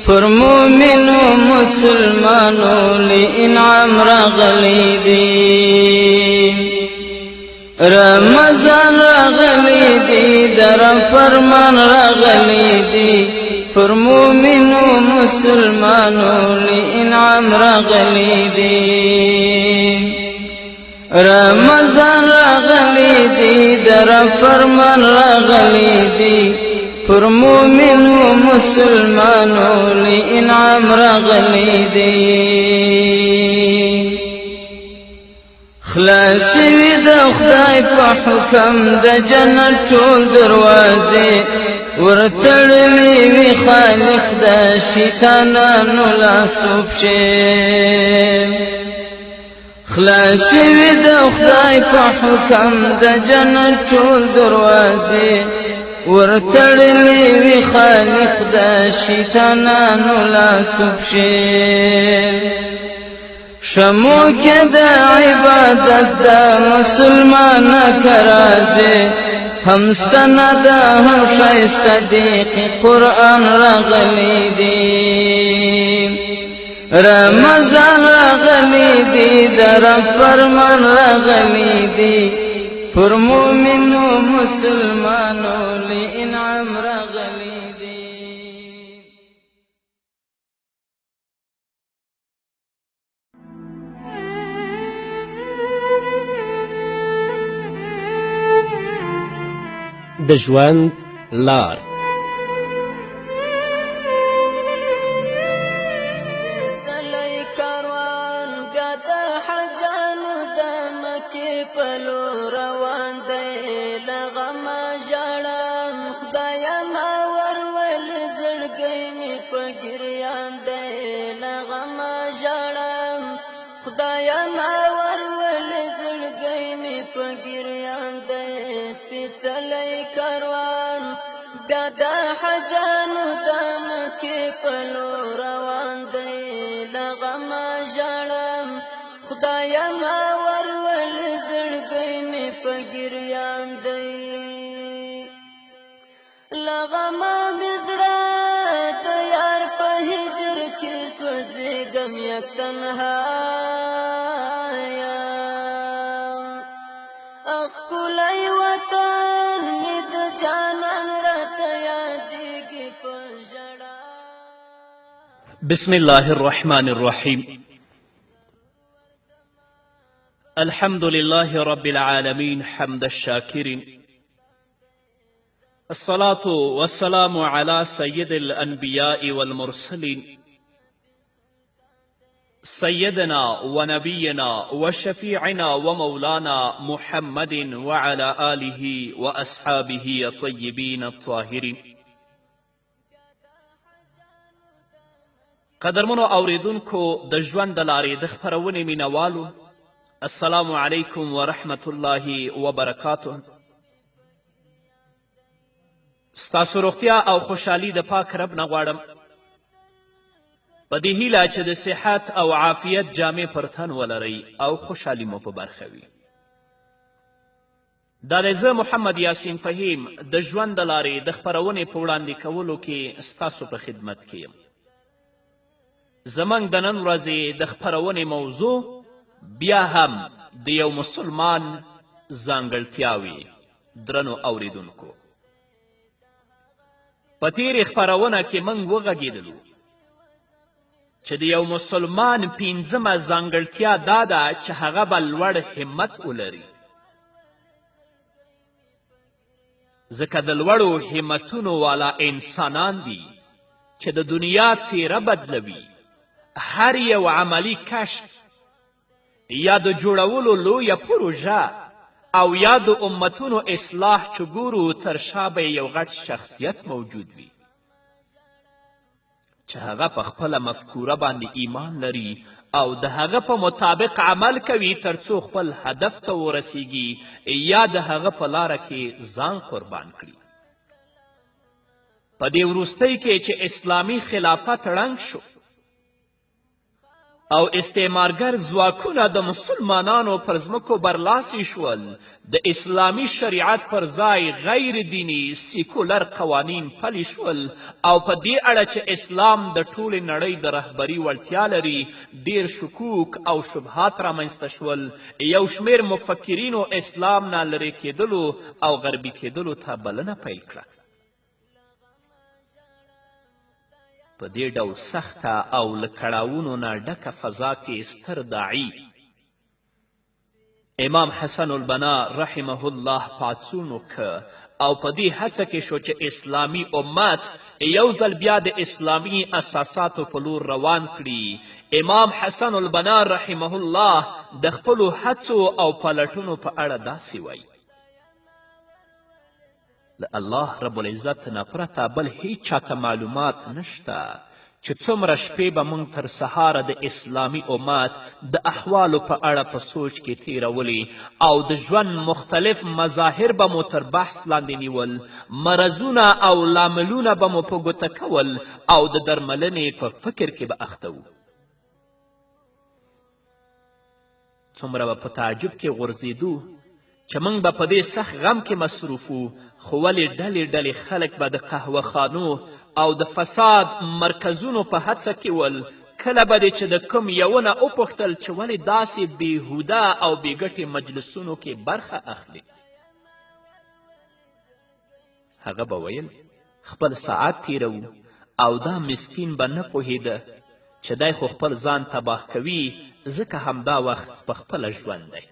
پر مومنو مسلمانو لی انعام راغلی دی. رمضان راغلی دی در فرمان راغلی دی پر مومنو مسلمانو لی انعام راغلی دی. رمضان راغلی دی در فرمان راغلی دی پر مومنو مسلمانو لی انعام راغلی دی. خلاص شوی د خدای په حکم د جنت ټول دروازې ورتړلې وي خالق د شیطانانو لاسو پښې. خلاص شوی د خدای په حکم د جنت ټول دروازې ورتړلې وي خالق د شیطانانو لاسو پښې. شمو کې د عبادت د مسلمان کرازې هم ستنه ده هم ښایسته دی قرآن راغلی دی. رمضان راغلی دی در فرمان راغلی دی پر مومنو مسلمانو لی انعام راغلی دی. د ژوند لار بسم الله الرحمن الرحيم الحمد لله رب العالمين حمد الشاكرين الصلاة والسلام على سيد الأنبياء والمرسلين سيدنا ونبينا وشفيعنا ومولانا محمد وعلى آله وأصحابه الطيبين الطاهرين. قدرمنو اوریدونکو د ژوند د لارې د خپرونې مینوالو، السلام علیکم ورحمة الله وبرکاته. ستاسو روغتیا او خوشحالي د پاک رب نه غواړم، په دې هیله چې د صحت او عافیت جامې پر تن ولرئ او خوشحالي مو په برخه وي. دا دی زه محمد یاسین فهیم د ژوند د لارې د خپرونې په وړاندې کولو کې ستاسو په خدمت کې یم. زموږ د نن ورځې د خپرونې موضوع بیا هم د یو مسلمان ځانګړتیاوې. درنو اوریدونکو، په تیرې خپرونه کې موږ وغږېدلو چې د یو مسلمان پنځمه ځانګړتیا دا ده چې هغه به لوړ همت ولري، ځکه د لوړو همتونو والا انسانان دي چې د دنیا څیره بدلوي. هر یو عملی کشف یا د جوړولو لویه پروژه او یا د امتونو اصلاح چې ګورو تر شا به یو غټ شخصیت موجود وي چې هغه په خپله مفکوره باندې ایمان لري او د هغه په مطابق عمل کوي تر څو خپل هدف ته ورسیږي یا د هغه په لاره کې ځان قربان کړي. په دې وروستۍ کې چې اسلامي خلافت ړنګ شو او استعمارګر ځواکونه د مسلمانانو پر ځمکو برلاسي شول، د اسلامي شریعت پر ځای غیر دینی سیکولر قوانین پلي شول او په دې اړه چې اسلام د ټولې نړۍ د رهبري وړتیا لري ډیر شکوک او شبهات رامنځته شول. یو شمیر مفکرینو اسلام نه لرې کېدلو او غربي کېدلو ته بلنه پیل کړه. په دې ډول سخته او له کړاوونو نه ډکه فضا کې ستر داعي امام حسن البنا رحمه الله پاڅون وکړه او په دې هڅه کې شو چې اسلامي امت یو ځل بیا د اسلامي اساساتو په لور روان کړي. امام حسن البنا رحمه الله د خپلو هڅو او پلټونو په اړه داسې وایي: له الله رب العزت نه پرته بل هیڅ چاته معلومات نشته چې څومره شپې به موږ تر سهاره د اسلامي امت د احوالو په اړه په سوچ کې تیرولې او د ژوند مختلف مظاهر به مو تر بحث لاندې نیول، مرضونه او لاملونه به مو په ګوته کول او د درملنې په فکر کې به اخته وو. څومره به په تعجب کې غورځېدو چې موږ به په دې سخت غم کې مصروف وو، خو ولې ډلې ډلې خلک به د قهوه خانو او د فساد مرکزونو په هڅه کې ول. کله به دې چې د کوم یوه نه وپوښتل چې ولې داسې بېهوده او بېګټې مجلسونو کې برخه اخلي، هغه به ویل خپل ساعت تیرو او دا مسکین به نه پوهېده چې دی خو خپل ځان تباه کوي ځکه همدا وخت په خپله ژوند دی.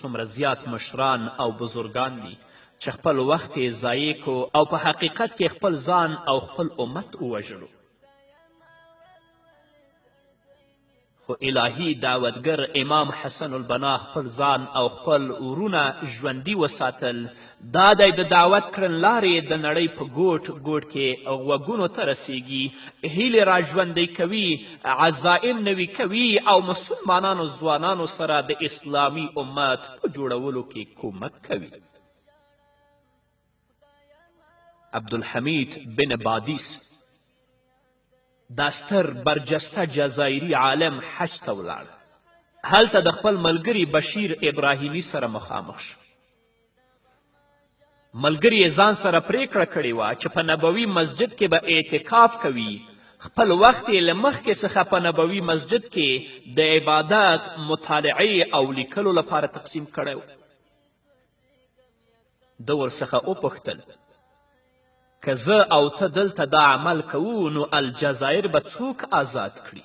څومره زیات مشران او بزرگان دي چې خپل وخت یې ضایع کو او په حقیقت کې خپل ځان او خپل امت ووژلو. خو الهي دعوتګر امام حسن البنا خپل ځان او خپل ورونه ژوندي وساتل. دا دی د دعوت کړنلارې د نړۍ په ګوټ ګوټ کې غوږونو ته رسیږي، هیلې را ژوندی کوي، عزایم نوي کوي او مسلمانانو ځوانانو سره د اسلامي امت په جوړولو کې کومک کوي. عبدالحمید بن بادیس دا ستر برجسته جزایري عالم حج ته ولاړ. هلته د خپل ملګري بشیر ابراهیمي سره مخامخ شو. ملګري یې ځان سره پریکړه کړې وه چې په نبوي مسجد کې به اعتکاف کوي. خپل وخت یې له مخکې څخه په نبوي مسجد کې د عبادت، مطالعې او لیکلو لپاره تقسیم کړی و. ده ورڅخه وپوښتل که زه او ته دلته دا عمل کوو نو الجزایر به څوک آزاد کړي؟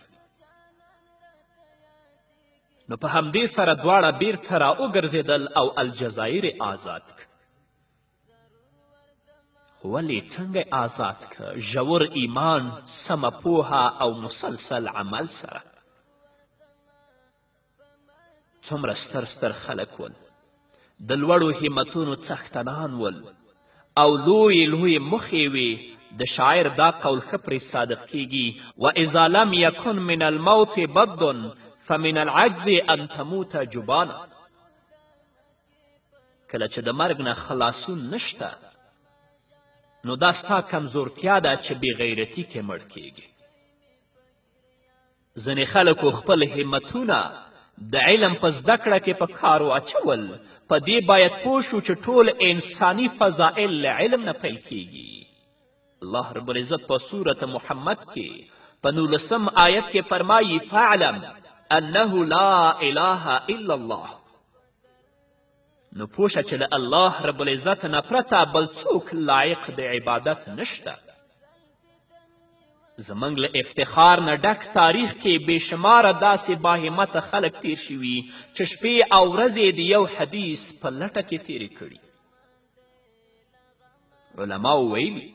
نو په همدې سره دواړه بیرته را وګرځېدل او الجزایر یې آزاد کړ. خو ولې څنګه آزاد کړ؟ ژور ایمان، سمه پوهه او مسلسل عمل سره. څومره ستر خلک ول، د لوړو همتونو څښتنان ول او لویې موخې وې. د شاعر دا قول ښه پرې صادق کیږي: واذا لم یکن من الموت بد فمن العجز ان تموت جبانا. کله چې د مرګ نه خلاصون نشته نو دا ستا کمزورتیا ده چې بې غیرتي کې مړ کیږي. ځینې خلکو خپل همتونه د علم په زده کړه کې په کار واچول. په دې باید پوه شو چې ټول انساني فضائل له علم نه پیل کیږي. الله رب العزت په صورت محمد کې په 19 آیت کې فرمایي: فاعلم انه لا اله الا الله. نو پوه شه چې له الله رب العزت نه پرته بل څوک لایق د عبادت نشته. زموږ له افتخار نه ډک تاریخ کې بېشماره داسې باهمته خلک تیر شوي چې شپې او ورځې د یو حدیث په لټه کې تیرې کړي. علماو ویلي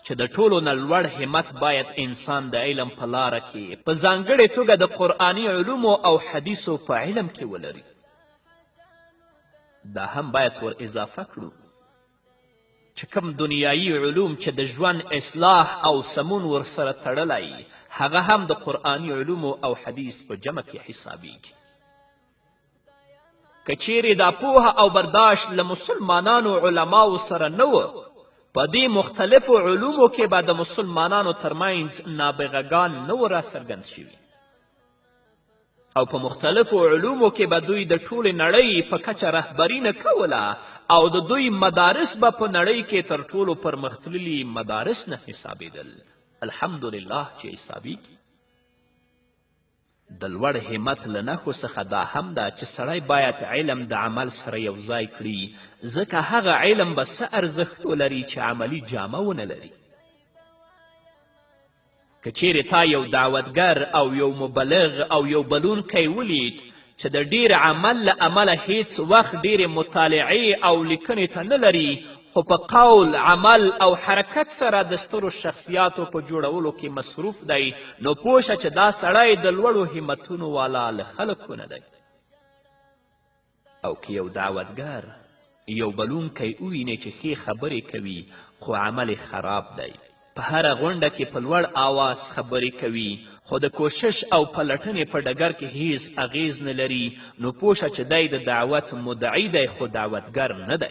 چې د ټولو نه لوړ همت باید انسان د علم په لاره کې په ځانګړې توګه د قرآني علومو او حدیثو په علم کې ولري. دا هم باید ور اضافه کړو چې کوم دنیایي علوم چې د ژوند اصلاح او سمون ورسره تړلی هغه هم د قرآني علومو او حدیث په جمع کې حسابیږي. که چیرې دا پوهه او برداشت له مسلمانانو علماو سره نه و، په دې مختلفو علومو کې به د مسلمانانو ترمنځ نابغهګان نه و راڅرګند شوي او په مختلفو علومو کې به دوی د ټولې نړۍ په کچه رهبري نه کوله او د دوی مدارس به په نړۍ کې تر ټولو پرمختللي مدارس نه حسابېدل. الحمدلله چې حسابیږي. د لوړ همت له نښو څخه دا هم ده چې سړی باید علم د عمل سره یو ځای کړي، ځکه هغه علم به څه ارزښت ولري چې عملي جامه ونه لري. که چیرې تا یو دعوتګر او یو مبلغ او یو بلونکی ولید چې د ډیر عمل له امله هیڅ وخت ډیرې مطالعې او لیکنې ته نه لري، خو په قول، عمل او حرکت سره د سترو شخصیاتو په جوړولو کې مصروف دی، نو پوه شه چې دا سړی د لوړو همتونو والا له خلکو نه دی. او که یو دعوتګر یو بلونکی ووینې چې ښې خبرې کوي خو عمل خراب دی، په هره غونډه کې په لوړ آواز خبرې کوي خو د کوشش او پلټنې په ډګر کې هیڅ اغیز نه لري، نو پوه شه چې دی د دعوت مدعی دی خو دعوتګر نه دی.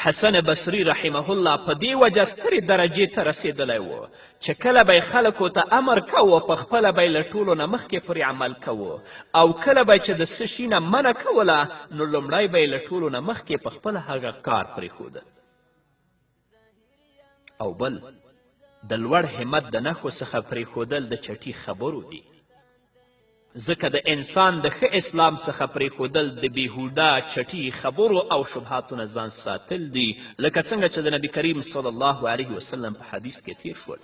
حسن بصری رحمه الله په دې وجه سترې درجې ته رسېدلی و چې کله به یې خلکو ته امر کوو په خپله به یې له ټولو نه مخکې پرې عمل کوو، او کله به چې د څه شي نه منع کوله نو لومړی به یې له ټولو نه مخکې په خپله هغه کار پرېښوده. او بل د لوړ همت د نښو څخه پرېښودل د چټي خبرو دي، ځکه د انسان د ښه اسلام څخه پرېښودل د بېهوده چټي خبرو او شبهاتو نه ځان ساتل دي، لکه څنګه چې د نبي کریم صلی الله علیه وسلم په حدیث کې تیر شول.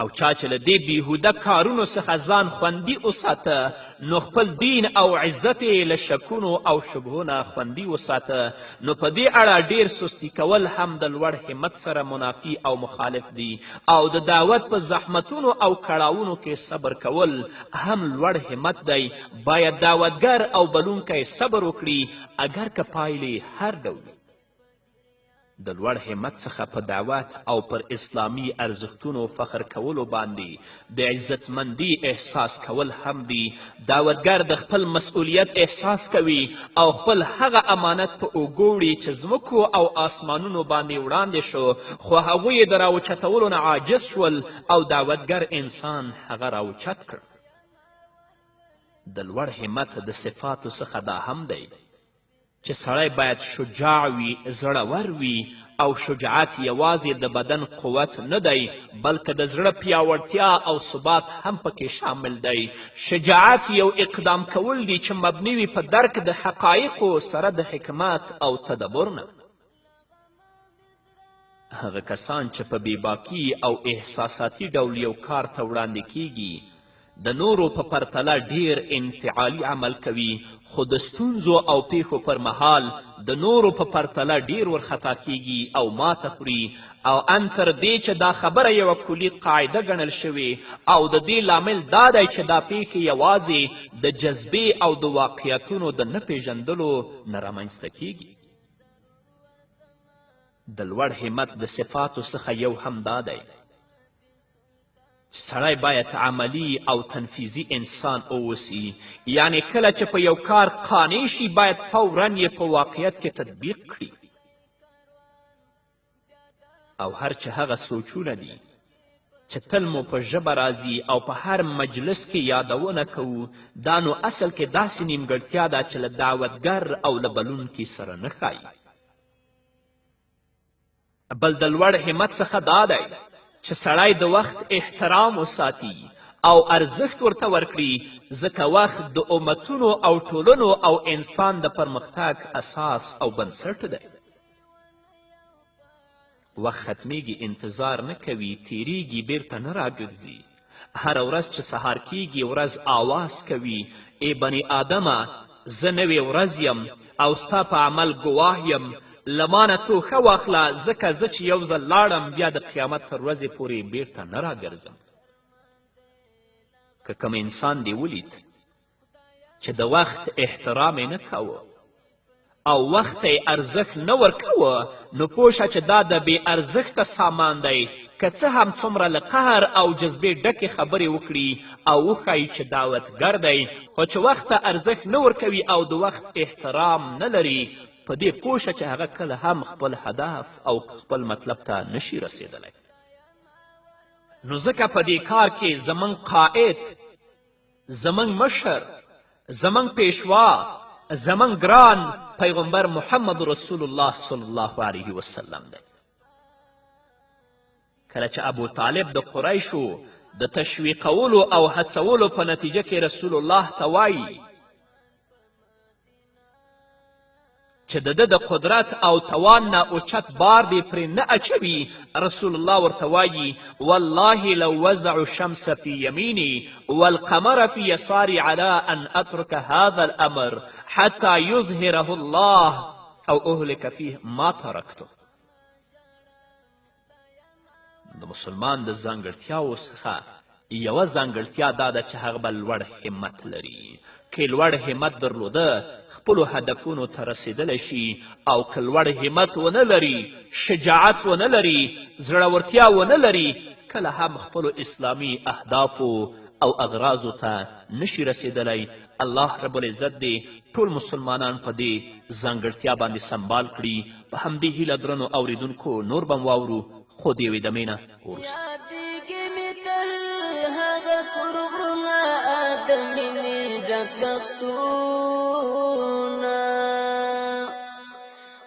او چا چې له دې بېهوده کارونو څخه ځان خوندي وساته نو خپل دین او عزت یې له شکونو او شبهو نه خوندي وساته، نو په دې اړه ډیر سستی کول هم د لوړ همت سره منافي او مخالف دي، او د دعوت په زحمتونو او کړاوونو کې صبر کول هم لوړ همت دی. باید دعوتګر او بلونکی صبر وکړي اگر که پایلې هر ډول. د لوړ همت څخه په دعوت او پر اسلامي ارزښتونو فخر کولو باندې د عزتمندي احساس کول هم دي. دعوتګر د خپل مسئولیت احساس کوي او خپل هغه امانت په اوږو وړي چې ځمکو او آسمانونو باندې وړاندې شو، خو هغوی د راوچتولو نه عاجز شول او دعوتګر انسان هغه راوچت کړ. د لوړ همت د صفاتو څخه دا هم دی چې سړی باید شجاع وي، زړور وي، او شجاعت یوازې د بدن قوت نه دی بلکې د زړه پیاوړتیا او ثبات هم پکې شامل دی. شجاعت یو اقدام کول دی چې مبني وي په درک د حقایقو سره د حکمت او تدبر نه. هغه کسان چې په بېباکي او احساساتي ډول یو کار ته وړاندې کیږي د نورو په پرتله ډیر انفعالي عمل کوي خو د ستونزو او پیښو پر مهال د نورو په پرتله ډیر ورخطا کیږي او ماته خوري او ان تر دې چې دا خبره یوه کلي قاعده ګڼل شوې او د دې لامل دا دی چې دا پیښې یوازې د جذبې او د واقعیتونو د نه پیژندلو نه رامنځته کیږي. د لوړ همت د صفاتو څخه یو هم دا دی چې سړی باید عملی او تنفیذي انسان اوسي، یعنی کله چې په یو کار قانع شي باید فوراً یې په واقعیت کې تطبیق کړي او هر چې هغه سوچونه دي چې تل مو په ژبه راځي او په هر مجلس کې یادونه کوو دا نو اصل کې داسې نیمګړتیا ده چې له دعوتګر او له بلونکي سره نه ښایي. بل د لوړ همت څخه دا دی چې سړی د وخت احترام وساتي او ارزښت ورته ورکړي ځکه وخت د امتونو او ټولنو او انسان د پرمختګ اساس او بنسټ دی. وخت ختمیږي انتظار نه کوي، تیریږي بیرته نه راګرځي. هره ورځ چې سهار کیږي ورځ آواز کوي ای بني آدمه زه نوې ورځ یم او ستا په عمل ګواه یم، له مانه توښه واخله ځکه زه چې یو ځل لاړم بیا د قیامت تر ورځې پورې بیرته نه راګرځم. که کوم انسان دې ولید چې د وخت احترام یې نه کوه او وخت ته یې ارزښت نه ورکوه نو پوه شه چې دا د بې ارزښته سامان دی. که څه هم څومره له قهر او جذبې ډکې خبرې وکړي او وښایي چې دعوتګر دی خو چې وخت ته ارزښت نه ورکوي او د وخت احترام نه لري په دې پوه شه چې هغه کله هم خپل هدف او خپل مطلب ته نشي رسېدلی. نو ځکه په دې کار کې زموږ قائد، زموږ مشر، زموږ پیشوا، زموږ ګران پیغمبر محمد رسول الله صلی الله علیه وسلم دی. کله چې ابو طالب د قریشو د تشویقولو او هڅولو په نتیجه کې رسول الله ته وایي چې د ده د قدرت او توان نه اوچت بار دې پرې نه اچوي، رسول الله ورته وایي والله لو وزع الشمس في يميني والقمر في يساري على أن أترك هذا الأمر حتى يظهره الله أو أهلك فيه ما تركته. د مسلمان د ځانګړتیاوو څخه یوه ځانګړتیا دا ده چې هغه به لوړ همت لري. که لوړ همت درلوده خپلو هدفونو ته رسیدلی شي او که لوړ همت ونه لري، شجاعت ونه لري، زړورتیا ونه لري، کله هم خپلو اسلامي اهدافو او اغراضو ته نشي رسیدلی. الله رب العزت دې ټول مسلمانان په دې ځانګړتیا باندې سنبال کړي. په همدې هیله درنو اوریدونکو نور به واورو خو د یوې دمې نه وروسته.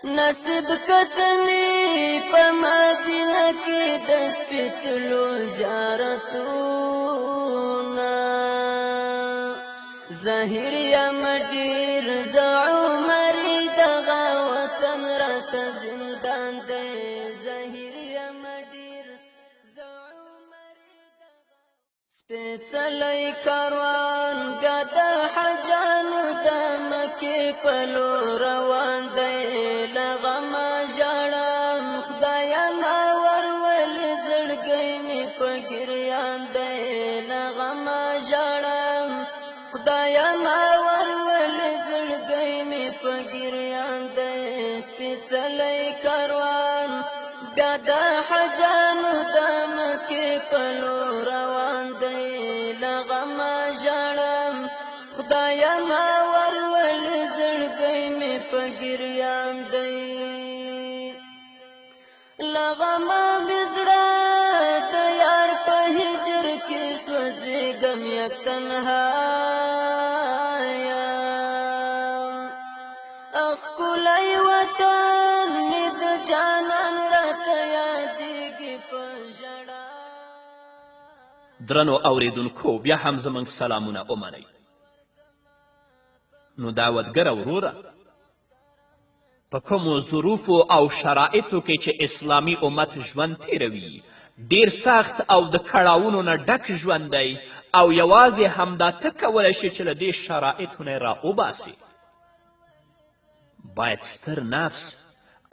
نصیب کتنی په مدینه کې د سپېڅلو زیارتونه ظاهر یم ډېر د عمرې دغه وطن راته زندان دی. ظاهر یم ډېر د عمرې سپېڅلی کاروان بیا د حجانو د مکې په لور روان دی. له غمه ژاړم خدایه ما ورولې زړګی مې په ګریان دی. له غمه ژاړم خدایه ما ورولې زړګی مې په ګریان دی. سپېڅلی کاروان بیا د حجانو د مکې په لور روان دی. له غمه ژاړم خدایه ما ورولې زړګی مې په ګریان دی. له غمه مې زړه د یار په هجر کې سوځېږم یک تنها یم. ښکلی وطن مې د جانان راته یادېږي په ژړا. درنو اوریدونکو بیا هم زموږ سلامونه ومنئ. نو دعوتګره وروره په کومو ظروفو او شرایطو کې چې اسلامي امت ژوند تیروي ډیر سخت او د کړاوونو نه ډک ژوند دی او یوازې همدا ته کولی شي چې له دې شرایطو نه یې راوباسي. باید ستر نفس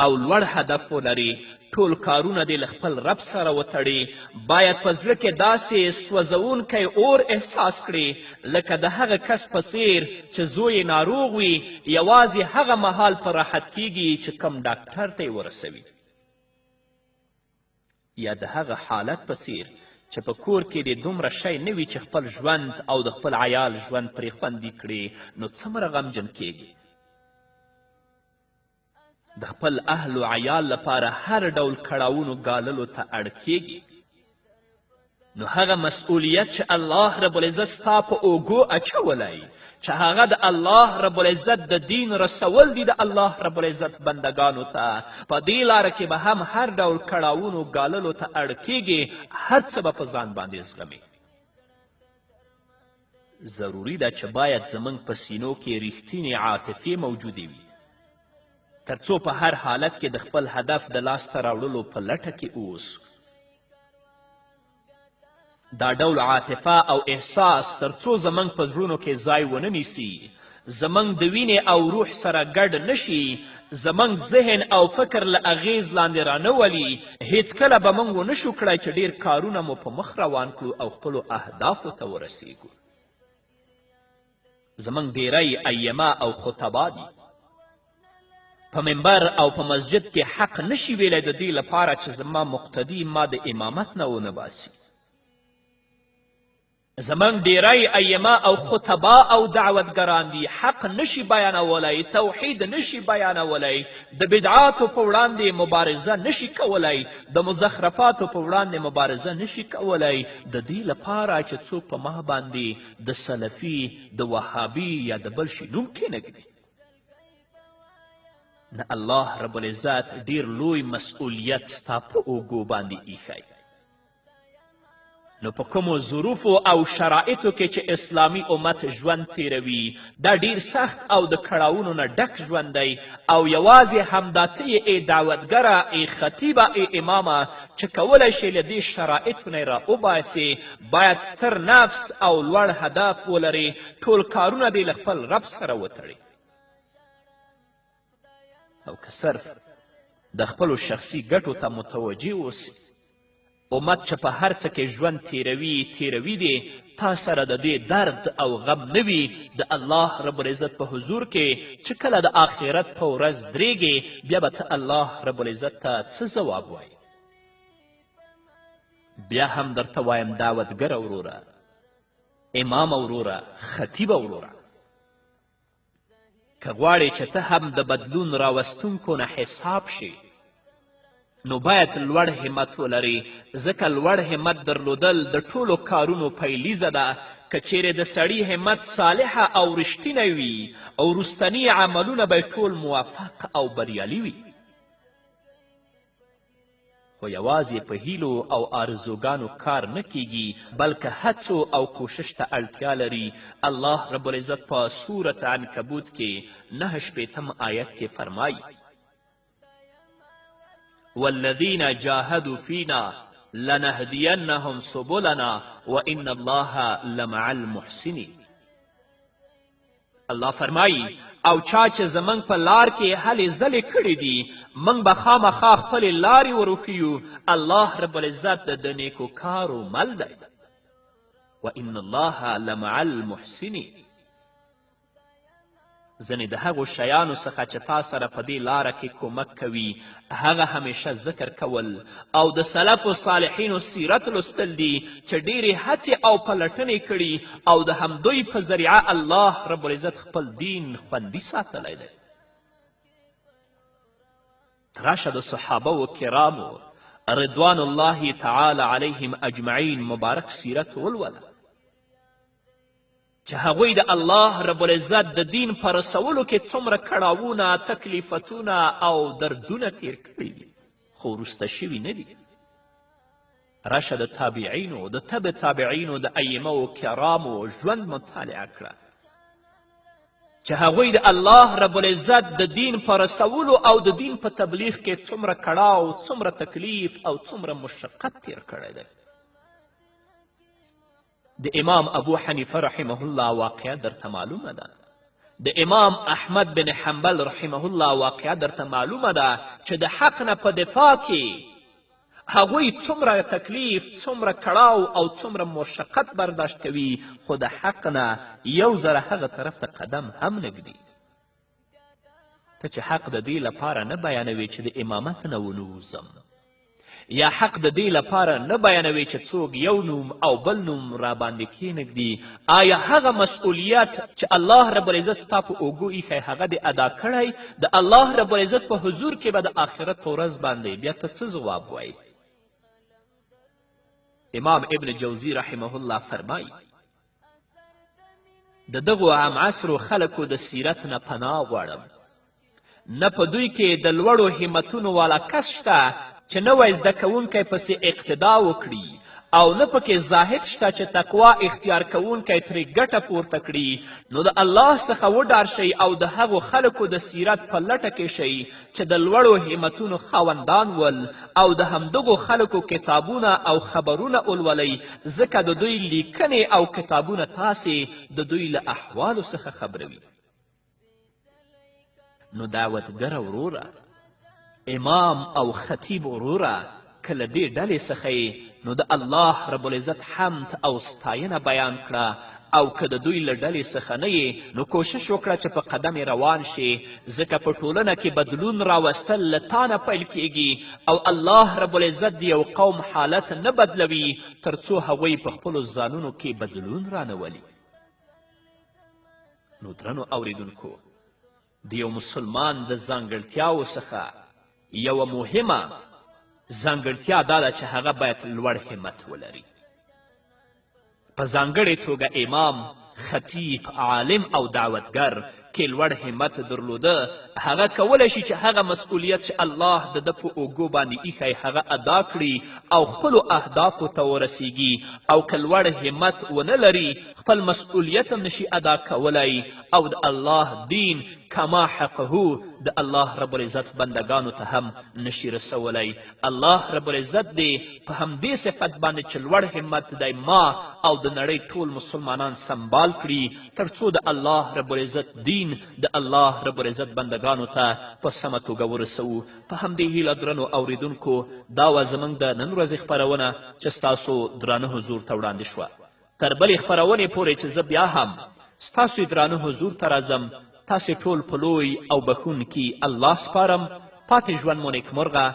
او لوړ هدف ولري، ټول کارونه دې له خپل رب سره وتړي، باید په زړه کې داسې سوځونکی اور احساس کړي لکه د هغه کس په څیر چې زوی یې ناروغ وي، یوازې هغه مهال په راحت کیږي چې کم ډاکټر ته یې ورسوي، یا د هغه حالت په څیر چې په کور کې دې دومره شی نه وي چې خپل ژوند او د خپل عیال ژوند پرې خوندي کړي، نو څومره غمجن کیږي. د خپل اهل و عیال لپاره هر ډول کړاوونو ګاللو ته اړ کیږي، نو هغه مسئولیت چې الله رب العزت ستا په اوږو اچولی، چې هغه د الله رب العزت د دین رسول دي د الله رب العزت بندگانو ته، په دې لاره کې به هم هر ډول کړاوونو ګاللو ته اړ کیږي، هر څه به په ځان باندې زغمي. ضروري ده چې باید زموږ په سینو کې ریښتینې عاطفې موجودې وي، تر څو په هر حالت کې د خپل هدف د لاسته راوړلو په لټه کې اوسو. دا ډول عاطفه او احساس تر څو زموږ په زړونو کې ځای ونه نیسي، زموږ د وینې او روح سره ګډ نشي، زموږ ذهن او فکر له اغیز لاندې رانه ولي، هیڅکله به موږ ونشو کړی چې ډیر کارونه مو په مخ روان کړو او خپلو اهدافو ته ورسیږو. زموږ ډیری ایمه او خطبا دي په منبر او په مسجد کې حق نشي ویلی د دې لپاره چې زما مقتدي ما د امامت نه ونه باسي. زموږ ډیری ایمه او خطبا او دعوتګران دي حق نشي بیانولی، توحید نشي بیانولی، د بدعاتو په وړاندې مبارزه نشي کولی، د مزخرفاتو په وړاندې مبارزه نشي کولی، د دې لپاره چې څوک په ما باندې د سلفي، د وهابي یا د بل شي نوم کښېنږدي. نه الله رب العزت ډیر لوی مسئولیت ستا په اوږو باندې ایښی. نو په کومو ظروفو او شرایطو کې چې اسلامي امت ژوند تیروي دا ډیر سخت او د کړاوونو نه ډک ژوند دی، او یوازې همدا ته یې ای دعوتګره، ای خطیبه، ای امامه چې کولی شي له دې شرایطو نه یې راوباسې، باید ستر نفس او لوړ هدف ولري، ټول کارونه دې له خپل رب سره وتړي، او که صرف د خپلو شخصي ګټو ته متوجه اوسي. امت چې په هر څه کې ژوند تیروي دی، تا سره د دې درد او غم نه وي د الله رب العزت په حضور کې چې کله د آخرت په ورځ درېږې، بیا به ته الله رب العزت ته څه ځواب وایي؟ بیا هم درته وایم دعوتګره وروره، امام وروره، خطیبه وروره، که غواړې چې ته هم د بدلون راوستونکو نه حساب شي، نو باید لوړ همت ولري، ځکه لوړ همت درلودل د ټولو کارونو پیلیزه ده. که چیرې د سړي همت صالحه او رښتینی وي او وروستني عملونه به ټول موفق او بریالي وي، خو یوازې په هیلو او آرزوګانو کار نه کیږي، بلکې هڅو او کوشش ته اړتیا لري. الله رب العزت په سورت عنکبوت کې 9 آیت کې فرمایي: والذین جاهدوا فینا لنهدینهم سبلنا وان الله لمع المحسنین. الله فرمایي او چا چې زموږ په لار کې هلې ځلې کړي دي، موږ به خامخا خپلې لارې وروښیو. الله رب العزت د نیکو کارو مل دی. وان الله لمع المحسنین. ځینې د هغو شیانو څخه چې تا سره په دې لاره کې کومک کوي هغه همیشه ذکر کول او د سلفو صالحینو سیرت لوستل دي چې ډیرې هڅې او پلټنې کړي او د همدوی په ذریعه الله رب العزت خپل دین خوندي ساتلی دی. راشه د صحابه و کرامو رضوان الله تعالی علیهم اجمعین مبارک سیرت ولوله چې هغوی د الله رب العزت د دین په رسولو کې څومره کړاوونه، تکلیفتونه او دردونه تیر کړي دي، خو وروسته شوي نه دي. راشه د تابعینو، د تبع تابعینو، د ائمه و کرامو ژوند مطالعه کړه چې هغوی د الله رب العزت د دین په رسولو او د دین په تبلیغ کې څومره کړاو، څومره تکلیف او څومره مشقت تیر کړی دی. د امام ابو حنیفه رحمه الله واقعه درته معلومه ده. د امام احمد بن حنبل رحمه الله واقعه درته معلومه ده چې د حق نه په دفاع کې هغوی څومره تکلیف، څومره کړاو او څومره مشقت برداشت کوي، خو د حق نه یو ذره هغه طرف ته قدم هم نږدي. ته چې حق د دې لپاره نه بیانوي چې د امامت نه ونوځم، یا حق د دې لپاره نه بیانوي چې څوک یو نوم او بل نوم راباندې کښېنږدي، آیا هغه مسئولیت چې الله رب العزت ستا په اوږو ایښی هغه دې ادا کړی؟ د الله رب العزت په حضور کې به د آخرت په ورځ باندې بیا ته څه ځواب وایي؟ امام ابن جوزی رحمه الله فرمایي د دغو عام عصرو خلکو د سیرت نه پناه غواړم. نه په دوی کې د لوړو همتونو والا کس شته چې نوی زده کوونکی پسې اقتدا وکړي، او نه پکې زاهد شته چې تقوا اختیار کوونکی ترې ګټه پورته کړي. نو د الله څخه وډار شئ او د هغو خلکو د سیرت په لټه کې شئ چې د لوړو همتونو خاوندان ول، او د همدغو خلکو کتابونه او خبرونه ولولئ، ځکه د دوی لیکنې او کتابونه تاسې د دوی له احوالو څخه خبروي. نو دعوتګره وروره، امام او خطیب وروره، که له دې ډلې څخه نو د الله رب العزت حمد او ستاینه بیان کړه، او که د دوی له ډلې څخه نه یې نو کوشش وکړه چې په قدم روان شي، ځکه په ټولنه کې بدلون راوستل له تا نه پیل کیږي، او الله رب العزت د یو قوم حالت نه بدلوي تر څو هغوی په خپلو ځانونو کې بدلون رانولي. نو درنو اوریدونکو، د یو مسلمان د ځانګړتیاو څخه یوه مهمه ځانګړتیا دا ده چې هغه باید لوړ همت ولري. په ځانګړې توګه امام، خطیب، عالم او دعوتګر کې لوړ همت درلوده، هغه کولی شي چې هغه مسئولیت چې الله د ده په اوږو باندې ایښی هغه ادا کړي او خپلو اهدافو ته ورسیږي. او که لوړ همت ونه لري، خپل مسئولیت هم نشي ادا کولی، او د الله دین کما حقه د الله رب العزت بندگانو ته هم نشي رسولی. الله رب العزت دې په همدې صفت باندې چې لوړ همت دی ما او د نړۍ ټول مسلمانان سنبال کړي، تر څو د الله رب العزت دین د الله رب العزت بندگانو ته په سمه توګه ورسوو. په همدې هیله درنو اوریدونکو، دا وه زموږ د نن ورځې خپرونه چې ستاسو درانه حضور ته وړاندې شوه. تر بلې خپرونې پورې چې زه بیا هم ستاسو درانه حضور ته راځم، تاسې ټول په لوی او بخښونکي الله سپارم. پاتې ژوند مو نیکمرغه،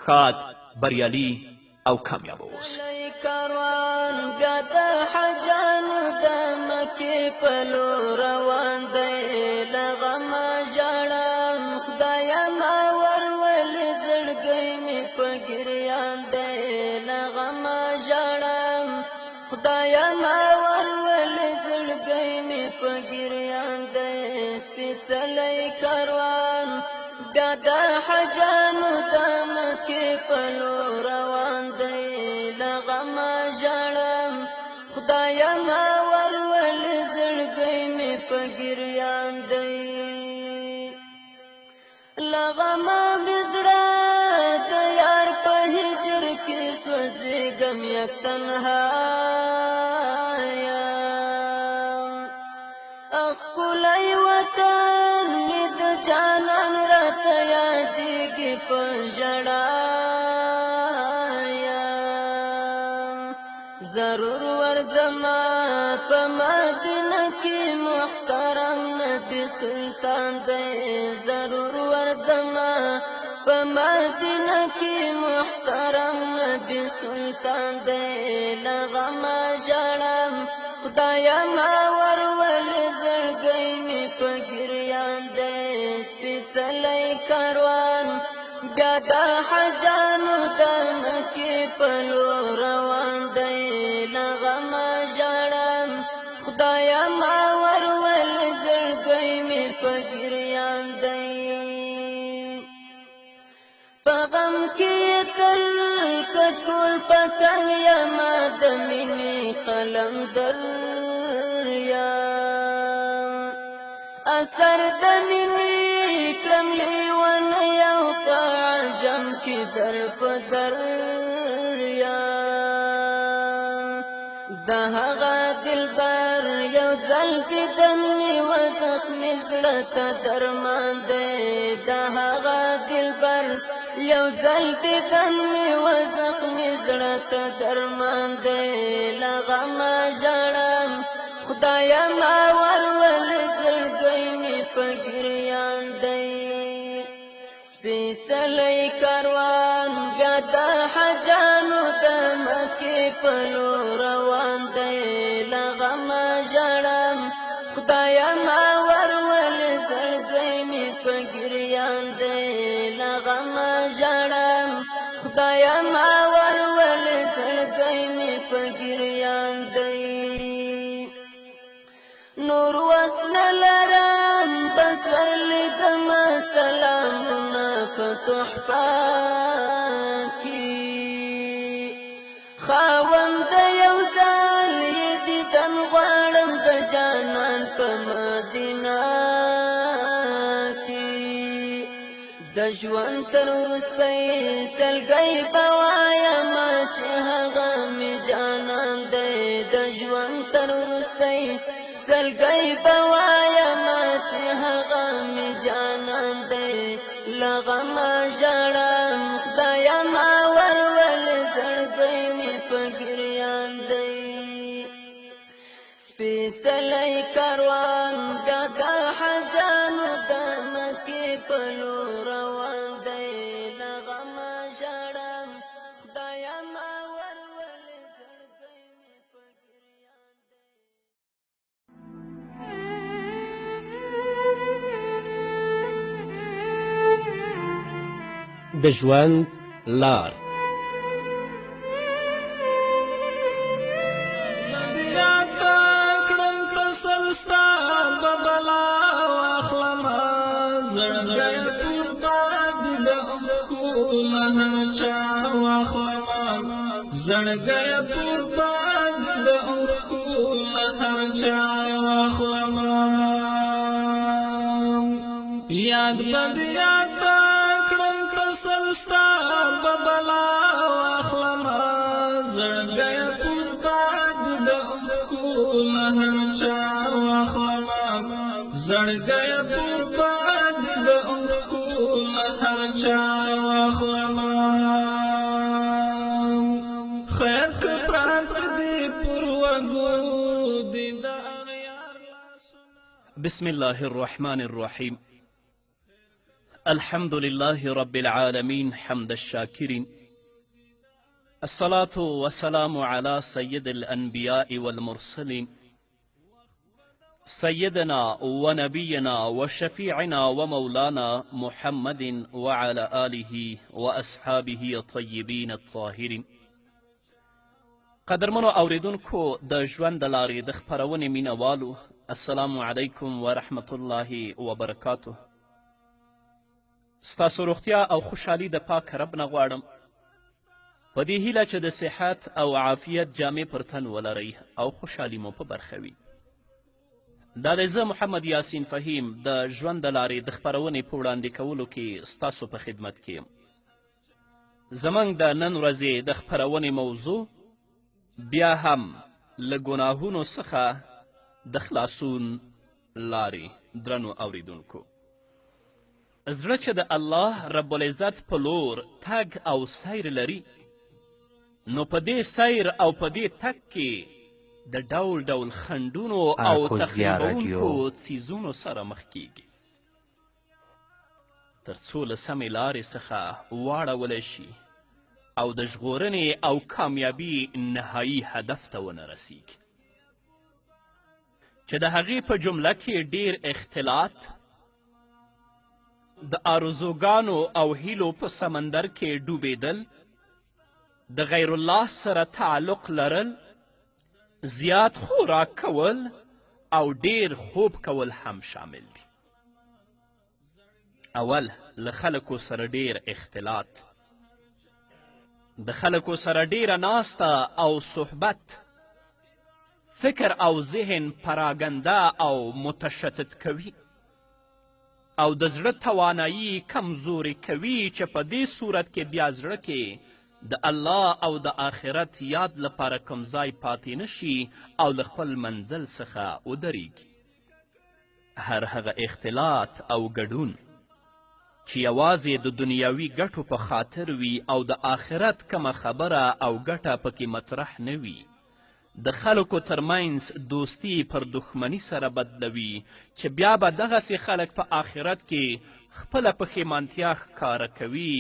ښاد، بریالي او کامیابه اوسئ. کاروان بیا د حجانو د مکې په لور روان دی، له غمه ژاړم خدایه ما ورولې زړګی مې په ګریان دی، له غمه ژاړم خدایه ما ورولې زړګی مې په ګریان دی. سپېڅلی کاروان بیا د حجانو د مکې په لور روان دی، له غمه ژاړم خدایه ما ورولې زړګی مې په ګریان دی. له غمه مې زړه د یار په هجر کې سوځېږم یک تنها یم. ښکلی وطن مې د جانان راته یادېږي په ژړا یم. ضرور ورځمه په مدینه کې محترم نبي سلطان دی، ضرور ورځمه په مدینه کې محترم نبي سلطان دی. له غمه ژاړم خدایه ما ورولې زړګی مې په ګریان دی. سپېڅلی کاروان بیا د حجانو د مکې په لور روان دی، له غمه ژاړم خدایه ما ورولې زړګی مې په ګریان دی. په غم کې تل کچکول پسنګ یمه د مینې قلندر یم، اثر د مینې کړم لیونی او په عجم کې در په در یم د هغه دلبر یو ځل دیدن مې و زخمې زړه ته درمان دی د هغه دلبر یو ځل دیدن مې و زخمې زړه ته درمان دی له غمه ژړم خدایا ما ورولې زړګی مې په ګریان دی سپېڅلی کاروان بیا د حجانو د مکې په لور روان دی له غمه ژړم خدایا ما ورولې زړګی مې په ګریان دی له غمه ژړم خدایا ما ورولې زړګی مې په ګریان دی نور وس نه لرم بس ورلیدمه سلامونه په تحفه کې خاوند د یو ځل یې دیدن غواړم د جانان په مدینه کې د ژوند تر وروستی سلګۍ به وایمه چې هغه مې جانان دی د ژوند تر وروستی سلګۍ به وایمه چې هغه مې جانان دی له غمه ژړم خدایا ما ورولې زړګی مې په ګریان دی سپېڅلی کاروان بیا د حجانو د مکې په لور روان دی له غمه ژړم خدایا ما ورولې زړګی مې په ګریان د ژوند لار زړګی پر باد د اوښکو له هر چا واخلمه یاد بد یاد کړم تسل ستا بدلا واخلمه زړګی پر باد د اوښکو له هر چا واخلمه زړګی پر باد د اوښکو له هر چا واخلمه بسم الله الرحمن الرحيم الحمد لله رب العالمين حمد الشاكرين الصلاة والسلام على سيد الأنبياء والمرسلين سيدنا ونبينا وشفيعنا ومولانا محمد وعلى آله وأصحابه الطيبين الطاهرين قدرمنو اوریدونکو د ژوند د لارې د خپرونې مینهوالو السلام علیکم ورحمت الله وبرکاته ستاسو روغتیا او خوشحالي د پاک رب نه غواړم په دې هیله چې د صحت او عافیت جامې پر تن ولرئ او خوشحالي مو په برخه وي دا دی زه محمد یاسین فهیم د ژوند د لارې د خپرونې په وړاندې کولو کې ستاسو په خدمت کې یم زموږ د نن ورځې د خپرونې موضوع بیا هم له ګناهونو څخه د خلاصون لارې درنو اوریدونکو زړه چې د الله رب العزت په لور تګ او سیر لري نو په دې سیر او په دې تګ کې د ډول ډول خنډونو او تخریبونکو څیزونو سره مخ کیږي تر څو له سمې لارې څخه واړولی شي او د ژغورنې او کامیابي نهایي هدف ته ونه رسیږي چې د هغې په جمله کې ډیر اختلاط د آرزوګانو او هیلو په سمندر کې ډوبېدل د غیر الله سره تعلق لرل زیات خوراک کول او ډیر خوب کول هم شامل دي اول له خلکو سره ډیر اختلاط د خلکو سره ډیره ناسته او صحبت فکر او ذهن پراګنده او متشتت کوي او د زړه توانایي کمزوري کوي چې په دې صورت کې بیا زړه کې د الله او د آخرت یاد لپاره کوم ځای پاتې نشي او له خپل منزل څخه ودرېږي. هر هغه اختلاط او ګډون چې یوازې د دنیاوي ګټو په خاطر وي او د آخرت کومه خبره او ګټه پکې مطرح نه وي، د خلکو ترمنځ دوستی پر دښمني سره بدلوي چې بیا به دغسې خلک په آخرت کې خپله پښیمانتیا ښکاره کوي،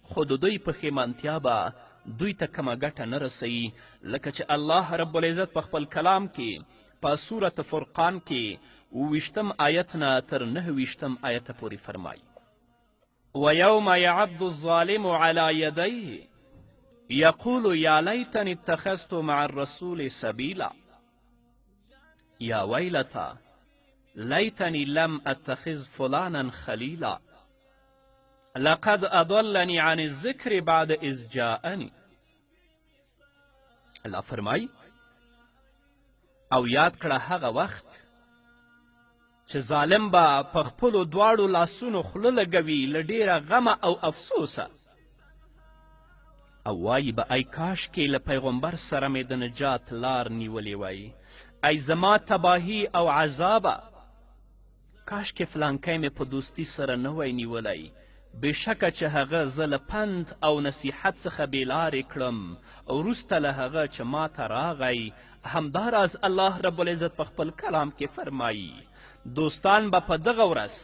خو د دوی پښیمانتیا به دوی ته کومه ګټه نه رسوي، لکه چې الله رب العزت په خپل کلام کې په سورة فرقان کې 20 آیت نه تر 9 آیته پورې فرمایي: ویوم یعض الظالم علی یدیه یقول یا لیتنی اتخذت مع الرسول سبیلا یا ویلتا لیتنی لم اتخذ فلانا خلیلا لقد اضلنی عن الذکر بعد اذ جاءنی. الله فرمایی او یاد کړه هغه وخت چې ظالم به په خپلو دواړو لاسونو خوله لګوي له ډیره غمه او افسوسه، او وایي به ای کاشکې له پیغمبر سره مې د نجات لار نیولې وای، ای زما تباهي او عذابه، کاشکې فلانکی مې په دوستي سره نه وای نیولی، بېشکه چې هغه زه له پند او نصیحت څخه بېلارې کړم، وروسته له هغه چې ما ته راغی. همداراز الله رب العزت په خپل کلام کې فرمایي دوستان به په دغه ورځ،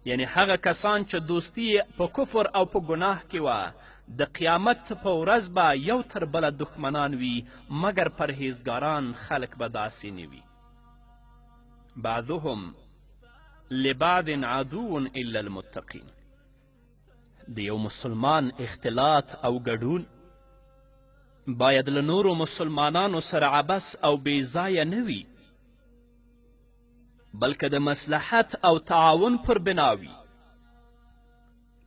یعنی هغه کسان چې دوستی په کفر او په ګناه کې وه، د قیامت په ورځ به یو تر بله دښمنان وي، مګر پرهیزګاران خلک به داسې نه وي. بعضهم لبعض عدو الا المتقین. د یو مسلمان اختلاط او ګډون باید له نورو مسلمانانو سره عبث او بې ځایه نه وي، بلکې د مصلحت او تعاون پر بنا وي،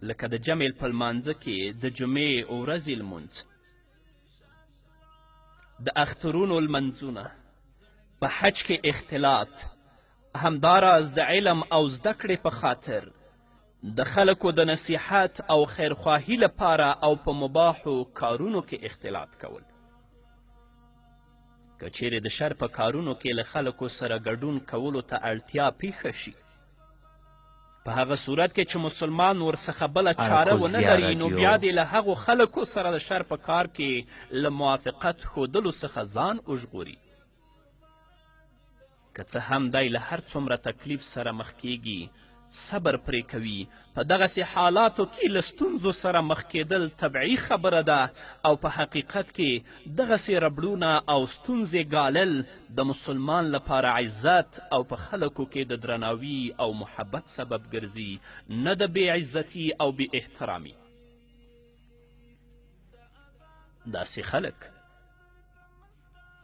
لکه د جمع په لمانځه کې د جمعې ورځې لمونځ، د اخترونو لمنځونه، په حج کې اختلاط، همداراز د علم او زده کړې په خاطر د خلکو د نصیحت او خیرخواهی لپاره او په مباحو کارونو کې اختلاط کول. که چیرې د شر په کارونو کې له خلکو سره ګډون کولو ته اړتیا پیښه شي، په هغه صورت کې چې مسلمان ورڅخه بله چاره ونه لري، نو بیا دې له هغو خلکو سره د شر په کار کې له موافقت ښودلو څخه ځان وژغوري. که څه هم دی له هر څومره تکلیف سره مخ کیږي صبر پرې کوي، په دغسې حالاتو کې له ستونزو سره مخ کیدل طبیعي خبره ده، او په حقیقت کې دغسې ربړونه او ستونزې ګالل د مسلمان لپاره عزت او په خلکو کې د درناوي او محبت سبب ګرځي، نه د بې عزتي او بې احترامي. داسې خلک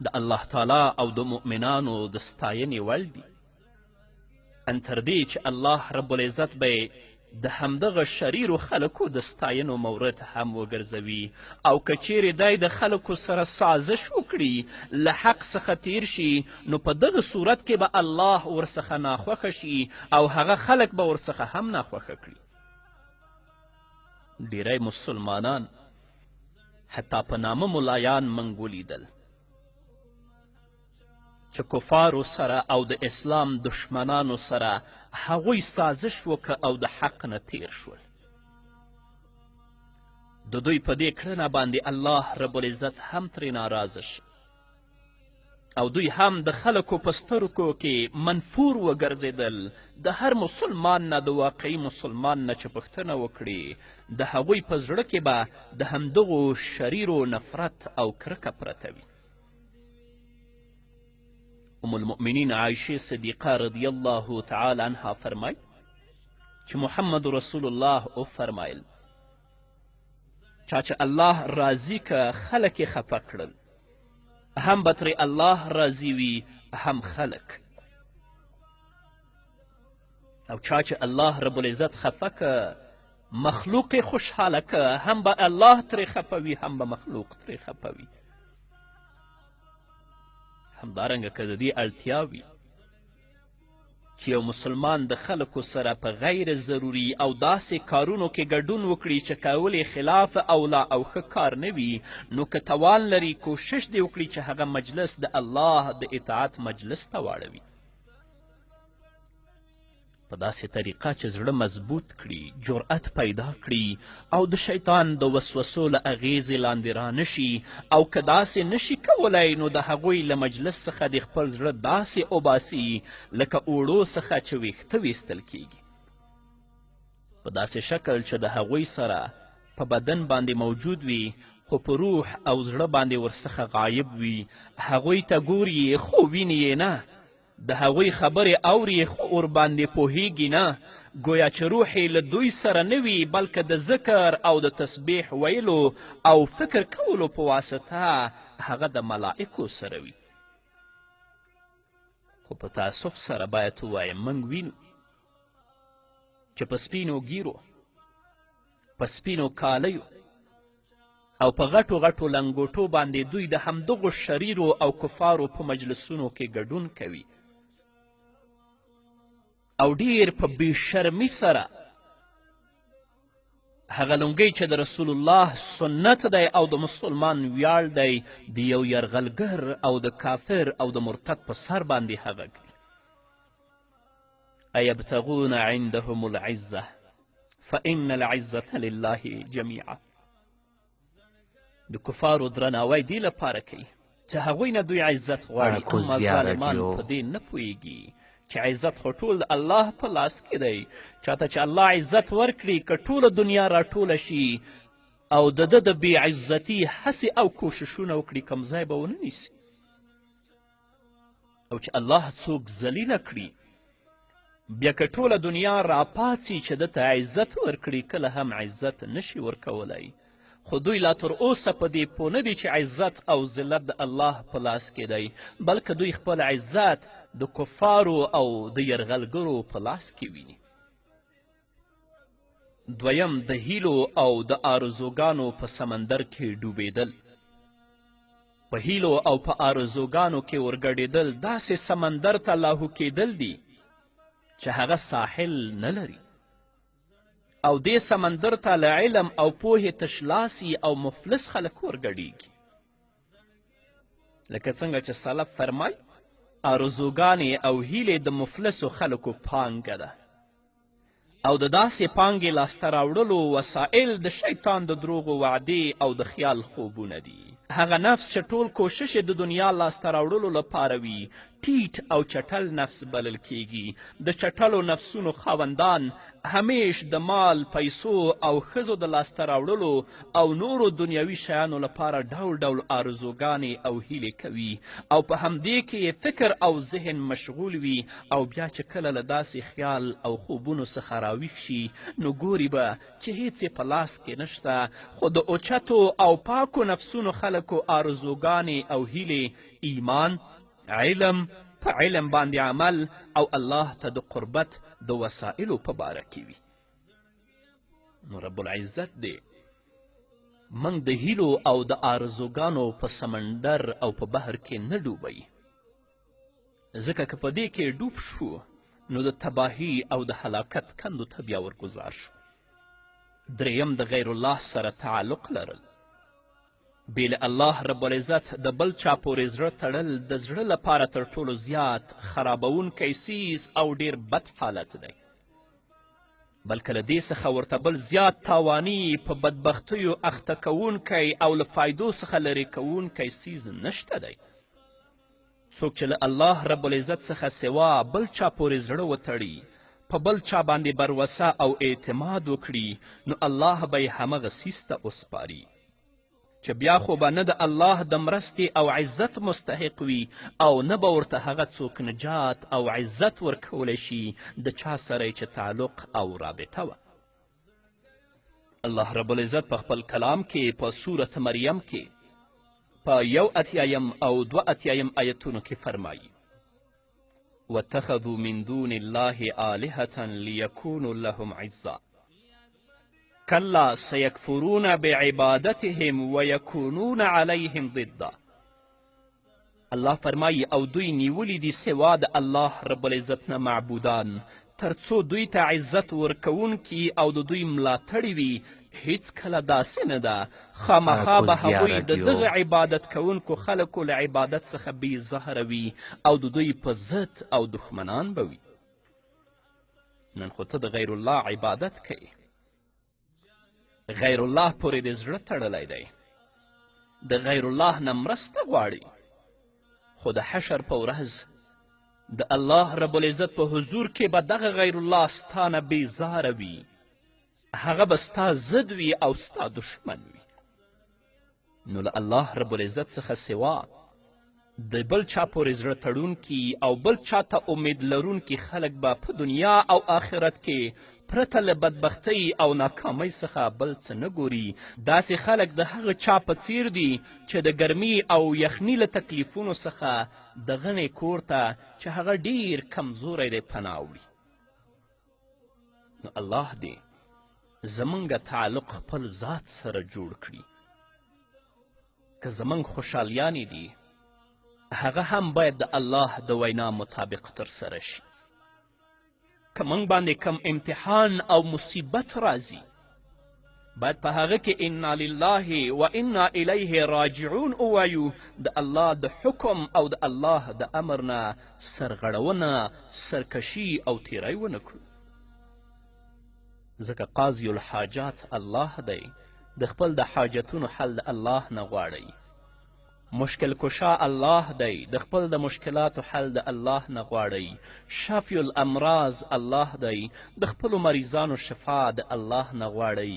د الله تعالی او د مؤمنانو د ستاینې وړ دي، ان تر دې چې الله رب العزت به د همدغه شریرو خلکو د ستاینو مورد هم وګرځوي، او که چیرې دی د خلکو سره سازش وکړي له حق څخه تیر شي، نو په دغه صورت کې به الله ورڅخه ناخوښه شي او هغه خلک به ورڅخه هم ناخوښه کړي. ډیری مسلمانان حتی په نامه ملایان موږ ولیدل چې کفارو سره او د اسلام دشمنانو سره هغوی سازش وکړه او د حق نه تیر شول. د دوی په دې کړنه باندې الله رب العزت هم ترې ناراضه شي، او دوی هم د خلکو په سترګو کې منفور وګرځېدل. د هر مسلمان نه، د واقعي مسلمان نه چې پوښتنه وکړي، د هغوی په زړه کې به د همدغو شریرو نفرت او کرکه پرته وي. ام المؤمنین عایشه صدیقه رضی الله تعالی عنها فرمای چې محمد رسول الله وفرمایل چا چې الله راضي که خلک یې خفه کړل، هم به ترې الله راضي وي هم خلک، او چا چې الله رب العزت خفه که مخلوق یې خوشحاله که، هم به الله ترې خفه وي هم به مخلوق ترې خفه وي. همدارنګه که د دې اړتیا وي چې یو مسلمان د خلکو سره په غیر ضروري او داسې کارونو کې ګډون وکړي چې کول یې خلاف اولا او ښه کار نه وي، نو که توان لري کوشش دې وکړي چې هغه مجلس د الله د اطاعت مجلس ته واړوي، په داسې طریقه چې زړه مضبوط کړي، جرأت پیدا کړي او د شیطان د وسوسو له اغیزې لاندې رانشي، او که داسې نشي کولی نو د هغوی له مجلس څخه د خپل زړه داسې اوباسي لکه اوړو څخه چې ویښته ویستل کیږي، په داسې شکل چې د هغوی سره په بدن باندې موجود وي خو په روح او زړه باندې ورڅخه غایب وي. هغوی ته ګوري خو ویني یې نه، د هغوی خبرې اوري خو ورباندې پوهیږي نه، گویا چې روح یې له دوی سره نه وي بلکې د ذکر او د تسبیح ویلو او فکر کولو په واسطه هغه د ملائکو سره وي. خو په تاسف سره باید ووایم موږ وینو چې په سپینو ګیرو، په سپینو کالیو او په غټو غټو لنګوټو باندې دوی د همدغو شریرو او کفارو په مجلسونو کې ګډون کوي او ډیر په بېشرمي سره هغه لونګۍ چې د رسول الله سنت دی او د مسلمان ویاړ دی د یو یرغلګر او د کافر او د مرتد په سر باندې هغه کړي. ایبتغون عندهم العزة فإن العزة لله جمیعا. د کفارو درناوی دې لپاره کوي چې هغوی نه دوی عزت غواړي، اما ظالمان په دې نه پوهیږي چې عزت خو ټول د الله په لاس کې دی. چاته چې الله عزت ورکړي که ټوله دنیا راټوله شي او د ده د بې عزتي هڅې او کوششونه وکړي کوم ځای به ونه نیسي، او چې الله څوک ذلیله کړي بیا که ټوله دنیا راپاڅي چې ده ته عزت ورکړي کله هم عزت نشي ورکولی. خو دوی لا تر اوسه په دې پوه نه دي چې عزت او ذلت د الله په لاس کې دی، بلکې دوی خپل عزت د کفارو او د یرغلګرو په لاس کې ویني. دویم د هیلو او د آرزوګانو په سمندر کې ډوبېدل. په هیلو او په آرزوګانو کې ورګډېدل داسې سمندر ته لاهو کېدل دي چې هغه ساحل نه لري، او دې سمندر ته له علم او پوهې تشلاسي او مفلس خلک ورګډېږي. لکه څنګه چې سلف فرمای آرزوګانې او هیلې د مفلسو خلکو پانګه ده، او د داسې پانګې لاسته راوړلو وسایل د شیطان د دروغو وعدې او د خیال خوبونه دي. هغه نفس چې ټول کوشش د دنیا لاسته راوړلو لپاره وي ټیټ او چټل نفس بلل کیږي. د چټلو نفسونو خاوندان همیش د مال، پیسو او ښځو د لاسته راوړلو او نورو دنیوي شیانو لپاره ډول ډول آرزوګانې او هیلې کوي، او په همدې کې فکر او ذهن مشغول وي، او بیا چې کله له داسې خیال او خوبونو څخه راویښ شي نو ګوري به چې هیڅ یې په لاس کې نشته، خو د اوچتو او پاکو نفسونو خلکو آرزوګانې او هیلې ایمان، علم، په علم باندې عمل او الله ته د قربت د وسایلو په باره کې وي. نو رب العزت دی موږ د هیلو او د آرزوګانو په سمندر او په بحر کې نه ډوبوي، ځکه که په دې کې ډوب شو نو د تباهي او د هلاکت کندو ته بیا ورګزار شو. دریم د غیر الله سره تعلق لرل. بیل الله رب العزت د بل چا پورې زړه تړل د زړه لپاره تر ټولو زیات خرابونکی څیز او ډیر بد حالت دی، بلکې له دې څخه ورته بل زیات تاواني په بدبختیو اخته کوونکی او له فایدو څخه لرې کوونکی څیز نشته دی. څوک چې له الله رب العزت څخه سوا بل چا پورې زړه وتړي، په بل چا باندې بروسه او اعتماد وکړي، نو الله به یې همغه څیز ته وسپاري چې بیا خو به نه د الله د مرستې او عزت مستحق وي، او نه به ورته هغه څوک نجات او عزت ورکولی شي د چا سره چې تعلق او رابطه وه. الله رب العزت په خپل کلام کې په سورت مریم کې په 81 او 82 آیتونو کې فرمایي: واتخذوا من دون الله آلهة ليكونوا لهم عزا كلا سيكفرون بعبادتهم ويكونون عليهم ضدا الله فرمایي او دوی نیولی دي سوا د الله رب العزت نه معبودان تر څو دوی ته عزت ورکوونکي او د دوی ملاتړي وي. هیڅکله داسې نه ده، خامخا به هغوی د دغه عبادت کوونکو خلکو له عبادت څخه بې زهره وي او د دوی په ضد او دښمنان به وي. نن خو ته د غیر الله عبادت کوي، غیر الله پورې د زړه تړلی دی، د غیر الله نه مرسته غواړي، خو د حشر په ورځ د الله رب العزت په حضور کې به دغه غیر الله ستا نه بې زاره وي، هغه به ستا ضد وي او ستا دشمن وي. نو له الله رب العزت څخه سوا د بل چا پورې زړه تړونکي او بل چا ته امید لرونکي خلک به په دنیا او آخرت کې پرته له بدبختۍ او ناکامۍ څخه بل څه نه ګوري. داسې خلک د هغه چا په څیر دي چې د ګرمي او یخني له تکلیفونو څخه د غنې کور ته چې هغه ډیر کمزوری دی پناه وړي. نو الله دې زمونږ تعلق خپل ذات سره جوړ کړي. که زمونږ خوشحالیانې دي هغه هم باید د الله د وینا مطابق ترسره شي. که موږ باندې کم امتحان او مصیبت راځي باید په هغه کې انا لله و انا الیه راجعون ووایو، د الله د حکم او د الله د امر نه سرغړونه، سرکشي او تیری ونه کړو. ځکه قاضی الحاجات الله دی، د خپل د حاجتونو حل د الله نه غواړئ. مشکل کشا الله دی، د خپل د مشکلاتو حل د الله نه غواړئ. شافی الامراض الله دی، د خپلو مریضانو شفا د الله نه غواړئ.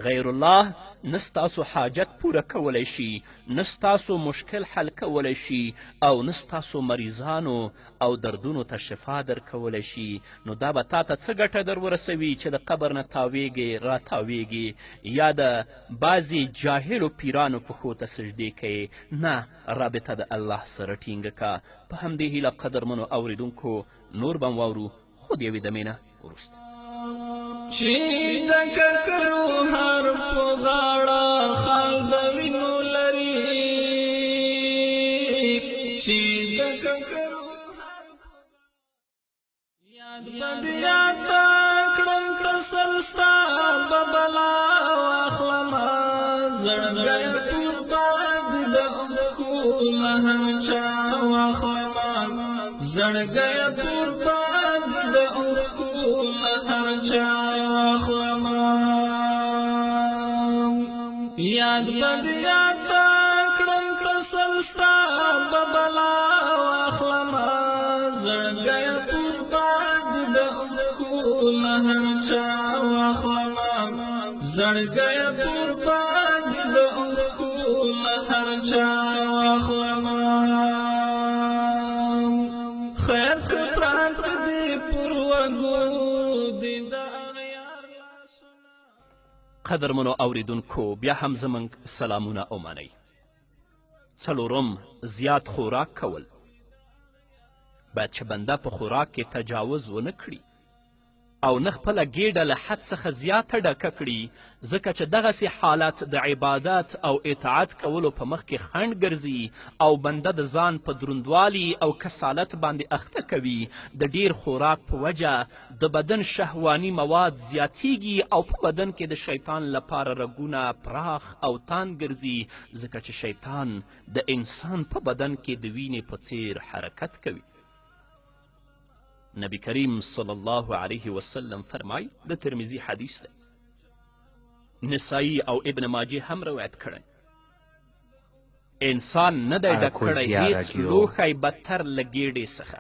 غیر الله نه ستاسو حاجت پوره کولی شي، نه ستاسو مشکل حل کولی شي او نه ستاسو مریضانو او دردونو ته شفا درکولی شي. نو دا به تا ته څه ګټه در ورسوي چې د قبر نه تاویږې را تاویږې یا د بعضې جاهلو پیرانو پښو ته سجدې کوې. نه، رابطه د الله سره ټینګه که. په همدې هیله قدرمنو اوریدونکو نور به واورو خو د یوې دمې نه وروسته. چې د ککرو هر په غاړه خال د وینو لري، چې د ککرو یاد بدیاتا کړم تسل ستا ببلا واخلمه زړګی قربان د اوښکو له هر چا واخلمه زړګی قربان د اوښکو له هر چا واخلمه یاد بدیاتا کړم تسل ستا ببلا واخلمه زړګی قربان د اوښکو له هر چا واخلمه زړګی قربان د اوښکو له هر چا واخلمه خیر که پرات دی پر وږو دی د اغیار لاسونه. قدرمنو اوریدونکو بیا هم زموږ سلامونه ومنئ. څلورم، زیات خوراک کول. باید چې بنده په خوراک کې تجاوز ونه کړي او نه خپله ګیډه له حد څخه زیاته ډکه کړي، ځکه چې دغسې حالت د عبادت او اطاعت کولو په مخ کې خنډ ګرځي او بنده د ځان په دروندوالي او کسالت باندې اخته کوي. د ډیر خوراک په وجه د بدن شهواني مواد زیاتیږي او په بدن کې د شیطان لپاره رګونه پراخ او تان ګرځي، ځکه چې شیطان د انسان په بدن کې د وینې په څیر حرکت کوي. نبی کریم صلی الله علیه وسلم فرمای، د ترمذی حدیث دی، نسائی او ابن ماجه هم روایت کړی، انسان نه دی ډک کړی هیڅ لوښی بدتر له ګیډې څخه.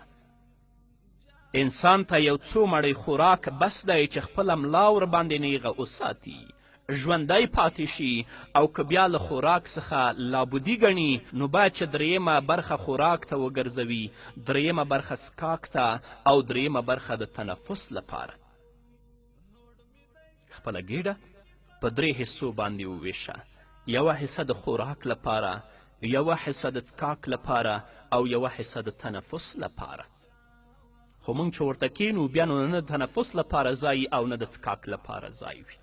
انسان ته یو څو مړۍ خوراک بس دی چې خپله ملا ورباندې نیغه وساتي، ژوندی پاتې شي، او که بیا له خوراک څخه لابودي ګڼي نو باید چې دریمه برخه خوراک ته وګرځوي، دریمه برخه څکاک ته او دریمه برخه د تنفس لپاره. خپله ګیډه په 3 حصو باندې وویشه، یوه حصه د خوراک لپاره، یوه حصه د څکاک لپاره او یوه حصه د تنفس لپاره. خو موږ چې ورته کینو بیا نو نه د تنفس لپاره ځای او نه د څکاک لپاره ځای وي.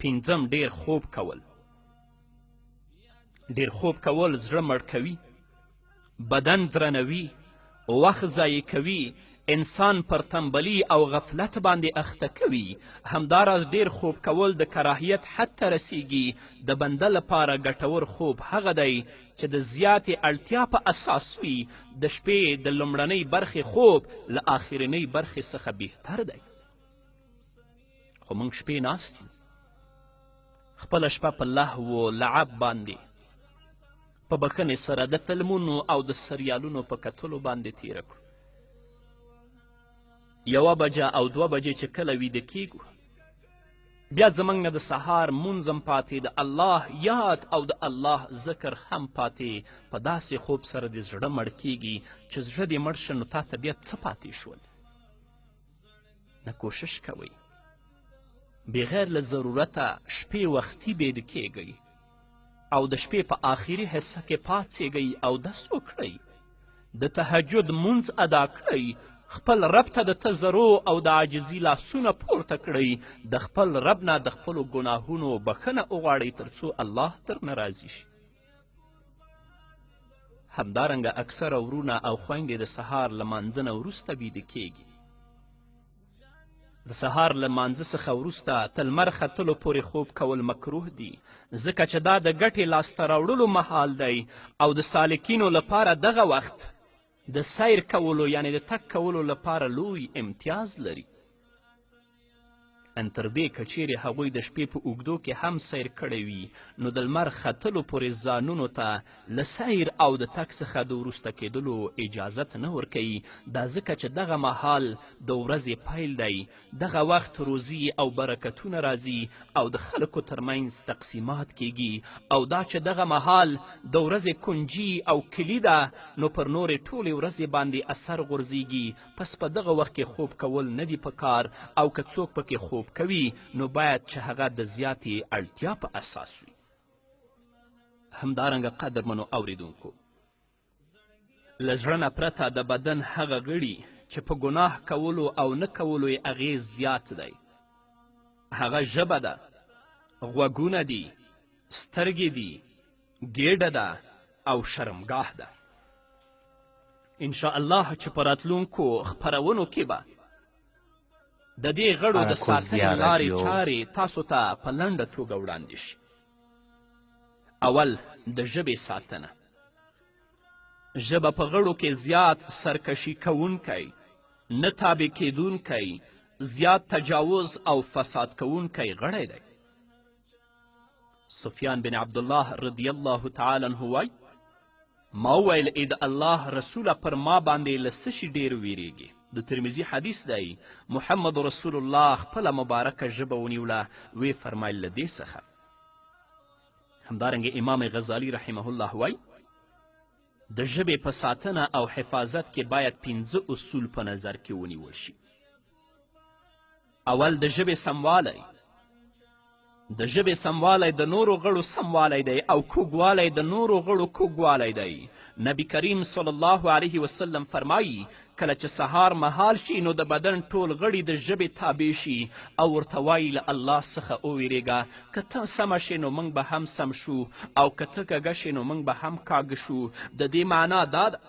5، ډیر خوب کول. ډیر خوب کول زړه مړ کوي بدن درنوي، وخت ضایع کوي، انسان پر تنبلي او غفلت باندې اخته کوي. همداراز ډیر خوب کول د کراهیت حد ته رسیږي. د بنده لپاره ګټور خوب هغه دی چې د زیاتې اړتیا په اساس وي. د شپې د لومړنۍ برخې خوب له آخرنۍ برخې څخه بهتر دی. خو موږ شپې ناست یو، خپله شپه په لهو و لعب باندې په بښنې سره د فلمونو او د سریالونو په کتلو باندې تیره کړو. 1 بجه او 2 بجې چې کله ویده کیږو، بیا زموږ نه د سهار مونځ هم پاتې، د الله یاد او د الله ذکر هم پاتې. په داسې خوب سره د زړه مړ کیږي چې زړه دې مړ شه نو تا ته بیا څه پاتې شول؟ نه کوشش کوئ بغیر له ضرورته شپې وختي بیده کیږئ او د شپې په آخري حصه کې پاڅیږئ او دس وکړئ، د تهجد مونځ ادا کړئ، خپل رب ته د تضرع او د عاجزي لاسونه پورته کړئ، د خپل رب نه د خپلو ګناهونو بخښنه وغواړئ تر څو الله درنه راضي شي. همدارنګه اکثره ورونه او خویندې د سهار له مانځه نه وروسته بیده کیږي. د سهار له مانځه څخه وروسته تر لمر ختلو پورې خوب کول مکروه دي، ځکه چې دا د ګټې لاسته راوړلو مهال دی او د سالکینو لپاره دغه وخت د سیر کولو یعنی د تګ کولو لپاره لوی امتیاز لري. ان تر دې که چیرې هغوی د شپې په اوږدو کې هم سیر کړی وي نو د لمر ختلو پورې ځانونو ته له سیر او د تګ څخه د وروسته کېدلو اجازت نه ورکوي. دا ځکه چې دغه مهال د ورځې پیل دی، دغه وخت روزي او برکتونه راځي او د خلکو ترمنځ تقسیمات کیږي، او دا چې دغه مهال د ورځې کنجي او کلي ده نو پر نورې ټولې ورځې باندې اثر غورځیږي. پس په دغه وخت کې خوب کول نه دي پکار، او که څوک پکې خوب کوي نو باید چې هغه د زیاتې اړتیا په اساس وي. همدارنګه قدرمنو اوریدونکو، له زړه نه پرته د بدن هغه غړي چې په ګناه کولو او نه کولو یې اغیز زیات دی، هغه ژبه ده، غوږونه دي، سترګې دي، ګیډه ده او شرمګاه ده. انشاءالله چې په راتلونکو خپرونو کې به د دې غړو د ساتنې لارې چارې تاسو ته په لنډه توګه وړاندې شي. اول د ژبې ساتنه. ژبه په غړو کې زیات سرکشي کوونکی، نه تابع کیدونکی، زیات تجاوز او فساد کوونکی غړی دی. سفیان بن عبدالله رضی الله تعالی عنه وایي ما وویل ای د الله رسوله پر ما باندې له څه شي ډېر ویریږي؟ د ترمذي حدیث دی. محمد رسول الله خپله مبارکه ژبه ونیوله، وی فرمایل له دې څخه. همدارنګه امام غزالی رحمه الله وایي د ژبې په ساتنه او حفاظت کې باید 5 اصول په نظر کې ونیول شي. اول د ژبې سموالی. د ژبې سموالی د نورو غړو سموالی دی او کوږوالی د نورو غړو کوږوالی دی. نبی کریم صلی الله علیه وسلم فرمایي کله چې سهار مهال شي نو د بدن ټول غړي د ژبې تابع شي او ورته وایي له الله څخه وویرېږه، که ته سمه شې نو موږ به هم سم شو، او که ته کږه شې نو موږ به هم کاږه شو. د دې معنا دا ده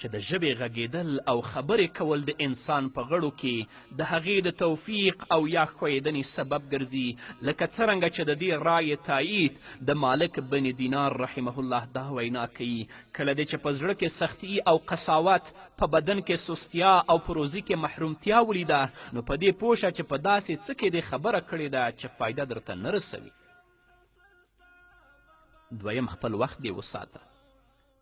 چې د ژبې غږېدل او خبرې کول د انسان په غړو کې د هغې د توفیق او یا ښویېدنې سبب ګرځي، لکه څرنګه چې د دې رایې تایید د مالک بن دینار رحمه الله دا وینا کوي کله دی چې په زړه کې سختي او قساوت، په بدن کې سستیا او په روزي کې محرومتیا ولیده نو په دې پوه شه چې په داسې څه کې دې خبره کړې ده چې فایده درته نه رسوي. دویم خپل وخت دې وساته.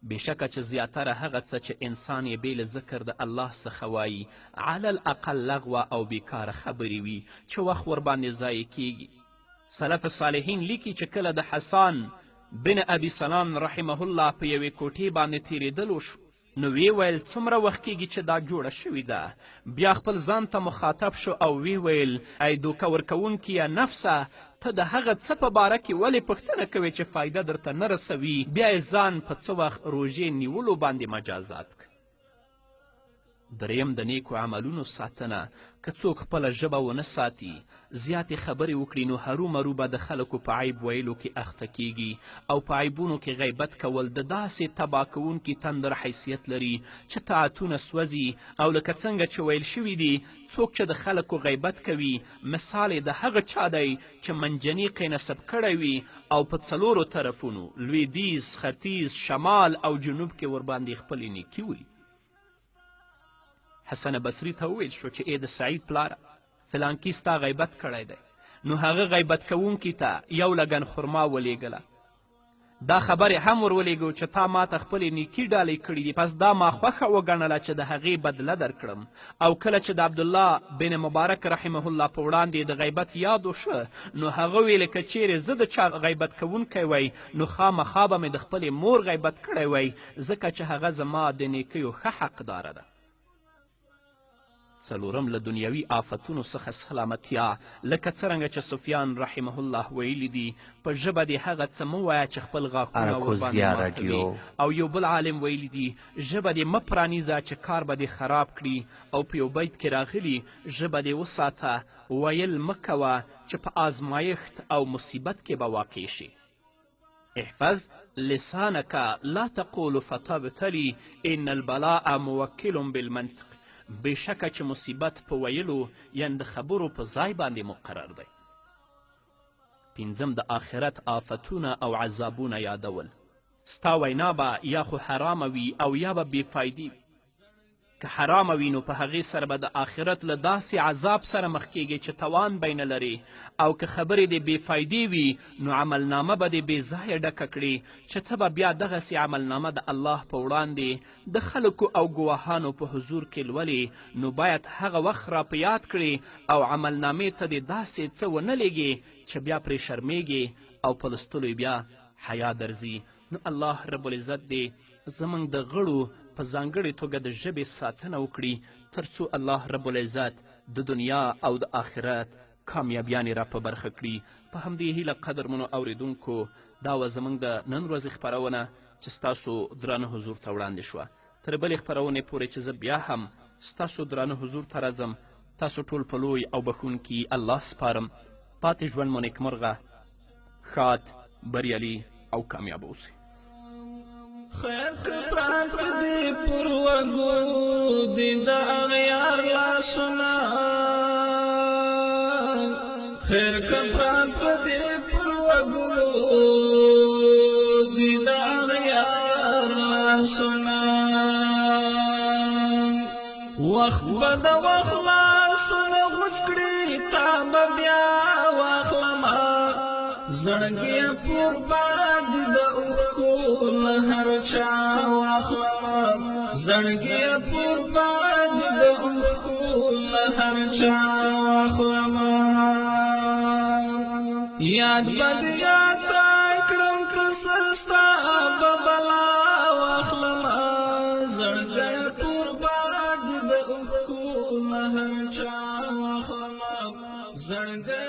بېشکه چې زیاتره هغه څه چې انسان یې بې له ذکر د الله څخه وایي علی الاقل لغوه او بیکاره خبرې وي چې وخت ورباندې ضایع کیږي. سلف صالحین لیکي چې کله د حسان بن ابي سنان رحمه الله په یوې کوټې باندې تیرېدلو شو نو وی ویل څومره وخت کیږي چې دا جوړه شوې ده. بیا خپل ځان ته مخاطب شو او وی ویل ای دوکه ورکوونکیه نفسه، ته د هغه څه په باره کې ولې پوښتنه کوې چې فایده درته نه رسوي، بیا یې ځان په څه وخت روژې نیولو باندې مجازات کړ. دریم د نیکو عملونو ساتنه. که څوک خپله ژبه ونه ساتي، زیاتې خبرې وکړي، نو هرومرو به د خلکو په عیب ویلو کې اخته کیږي او په عیبونو کې غیبت کول د داسې تباه کوونکي تندر حیثیت لري چې طاعتونه سوځي. او لکه څنګه چې ویل شوي دي، څوک چې د خلکو غیبت کوي مثال د هغه چا دی چې منجنیق نصب کړی وي او په څلورو طرفونو لویدیځ، ختیځ، شمال او جنوب کې ورباندې خپلې نیکي ولي. حسن بصري ته وویل شو چې ای د سعید پلاره، فلانکي ستا غیبت کړی دی. نو هغه غیبت کوونکي ته یو لګن خرما ولیږله. دا خبرې هم ورولېږو چې تا ما ته خپلې نیکي ډالۍ کړي دي، پس دا ما خوښه وګڼله چې د هغې بدله درکړم. او کله چې د عبدالله بن مبارک رحمه الله په وړاندې د غیبت یاد وشه، نو هغه ویلې که چیرې زه د چا غیبت کوونکی وی، نو خامخا به مې د خپلې مور غیبت کړی وی، ځکه چې هغه زما د نیکیو ښه حقداره ده. څلورم، له دنیوي آفتونو څخه سلامتیا. لکه څرنګه چې سفیان رحمه الله ویلی دي، په ژبه دې هغه څه مه وایه چې خپل غاښونه ورباندې ماتوي. او یو بل عالم ویلی دي، ژبه دې مه پرانیزه چې کار به دې خراب کړي. او په یو بیت کې راغلي، ژبه دې وساته، ویل مه کوه چې په آزمایښت او مصیبت کې به واقع شي. احفظ لسانک لا تقول فتبتلی ان البلاء موکل بالمنطق. بېشکه چې مصیبت په ویلو یعنې د خبرو په ځای باندې مقرر دی. پنځم، د آخرت آفتونه او عذابونه یادول. ستا وینا به یا خو حرامه وي او یا به بېفایدې وي. که حرامه وي نو په هغې سره به د آخرت له داسې عذاب سره مخ کیږي چې توان به یې نه لري. او که خبرې دې بېفایدې وي نو عملنامه به دې بې ځایه ډکه کړي چې ته به بیا دغسې عملنامه د الله په وړاندې د خلکو او ګواهانو په حضور کې لولې. نو باید هغه وخت را په یاد کړي او عملنامې ته دې داسې څه ونه لیږي چې بیا پرې شرمېږي او په لوستلو بیا حیا درځي. نو الله رب العزت دې زموږ د غړو په ځانګړې توګه د ژبې ساتنه وکړي، تر څو الله رب العزت د دنیا او د آخرت کامیابیانې را په برخه کړي. په همدې هیله قدرمنو اوریدونکو، دا وه زموږ د نن ورځې خپرونه چې ستاسو درانه حضور ته وړاندې شوه. تر بلې خپرونې پورې چې زه بیا هم ستاسو درانه حضور ته راځم، تاسو ټول په لوی او بخونکي الله سپارم. پاتې ژوند مو نیکمرغه، ښاد، بریالي او کامیاب اوسئ. خیر که پراته دی پر وږو دی د اغیار لاسونه، خیر که پراته دی پر وږو دی د اغیار لاسونه، وخت به د وخت لاسونه غوڅ کړي، تا به بیا واخلمه زړګی پر باندې د اوښکو له هر چا واخلمه، زړګی پر باندې د اوښکو له هر چا واخلمه، یاد به دې یادای کړم تر سر ستا به بلا واخلمه، زړګی پر باندې د اوښکو له هر چا واخلمه، زړګی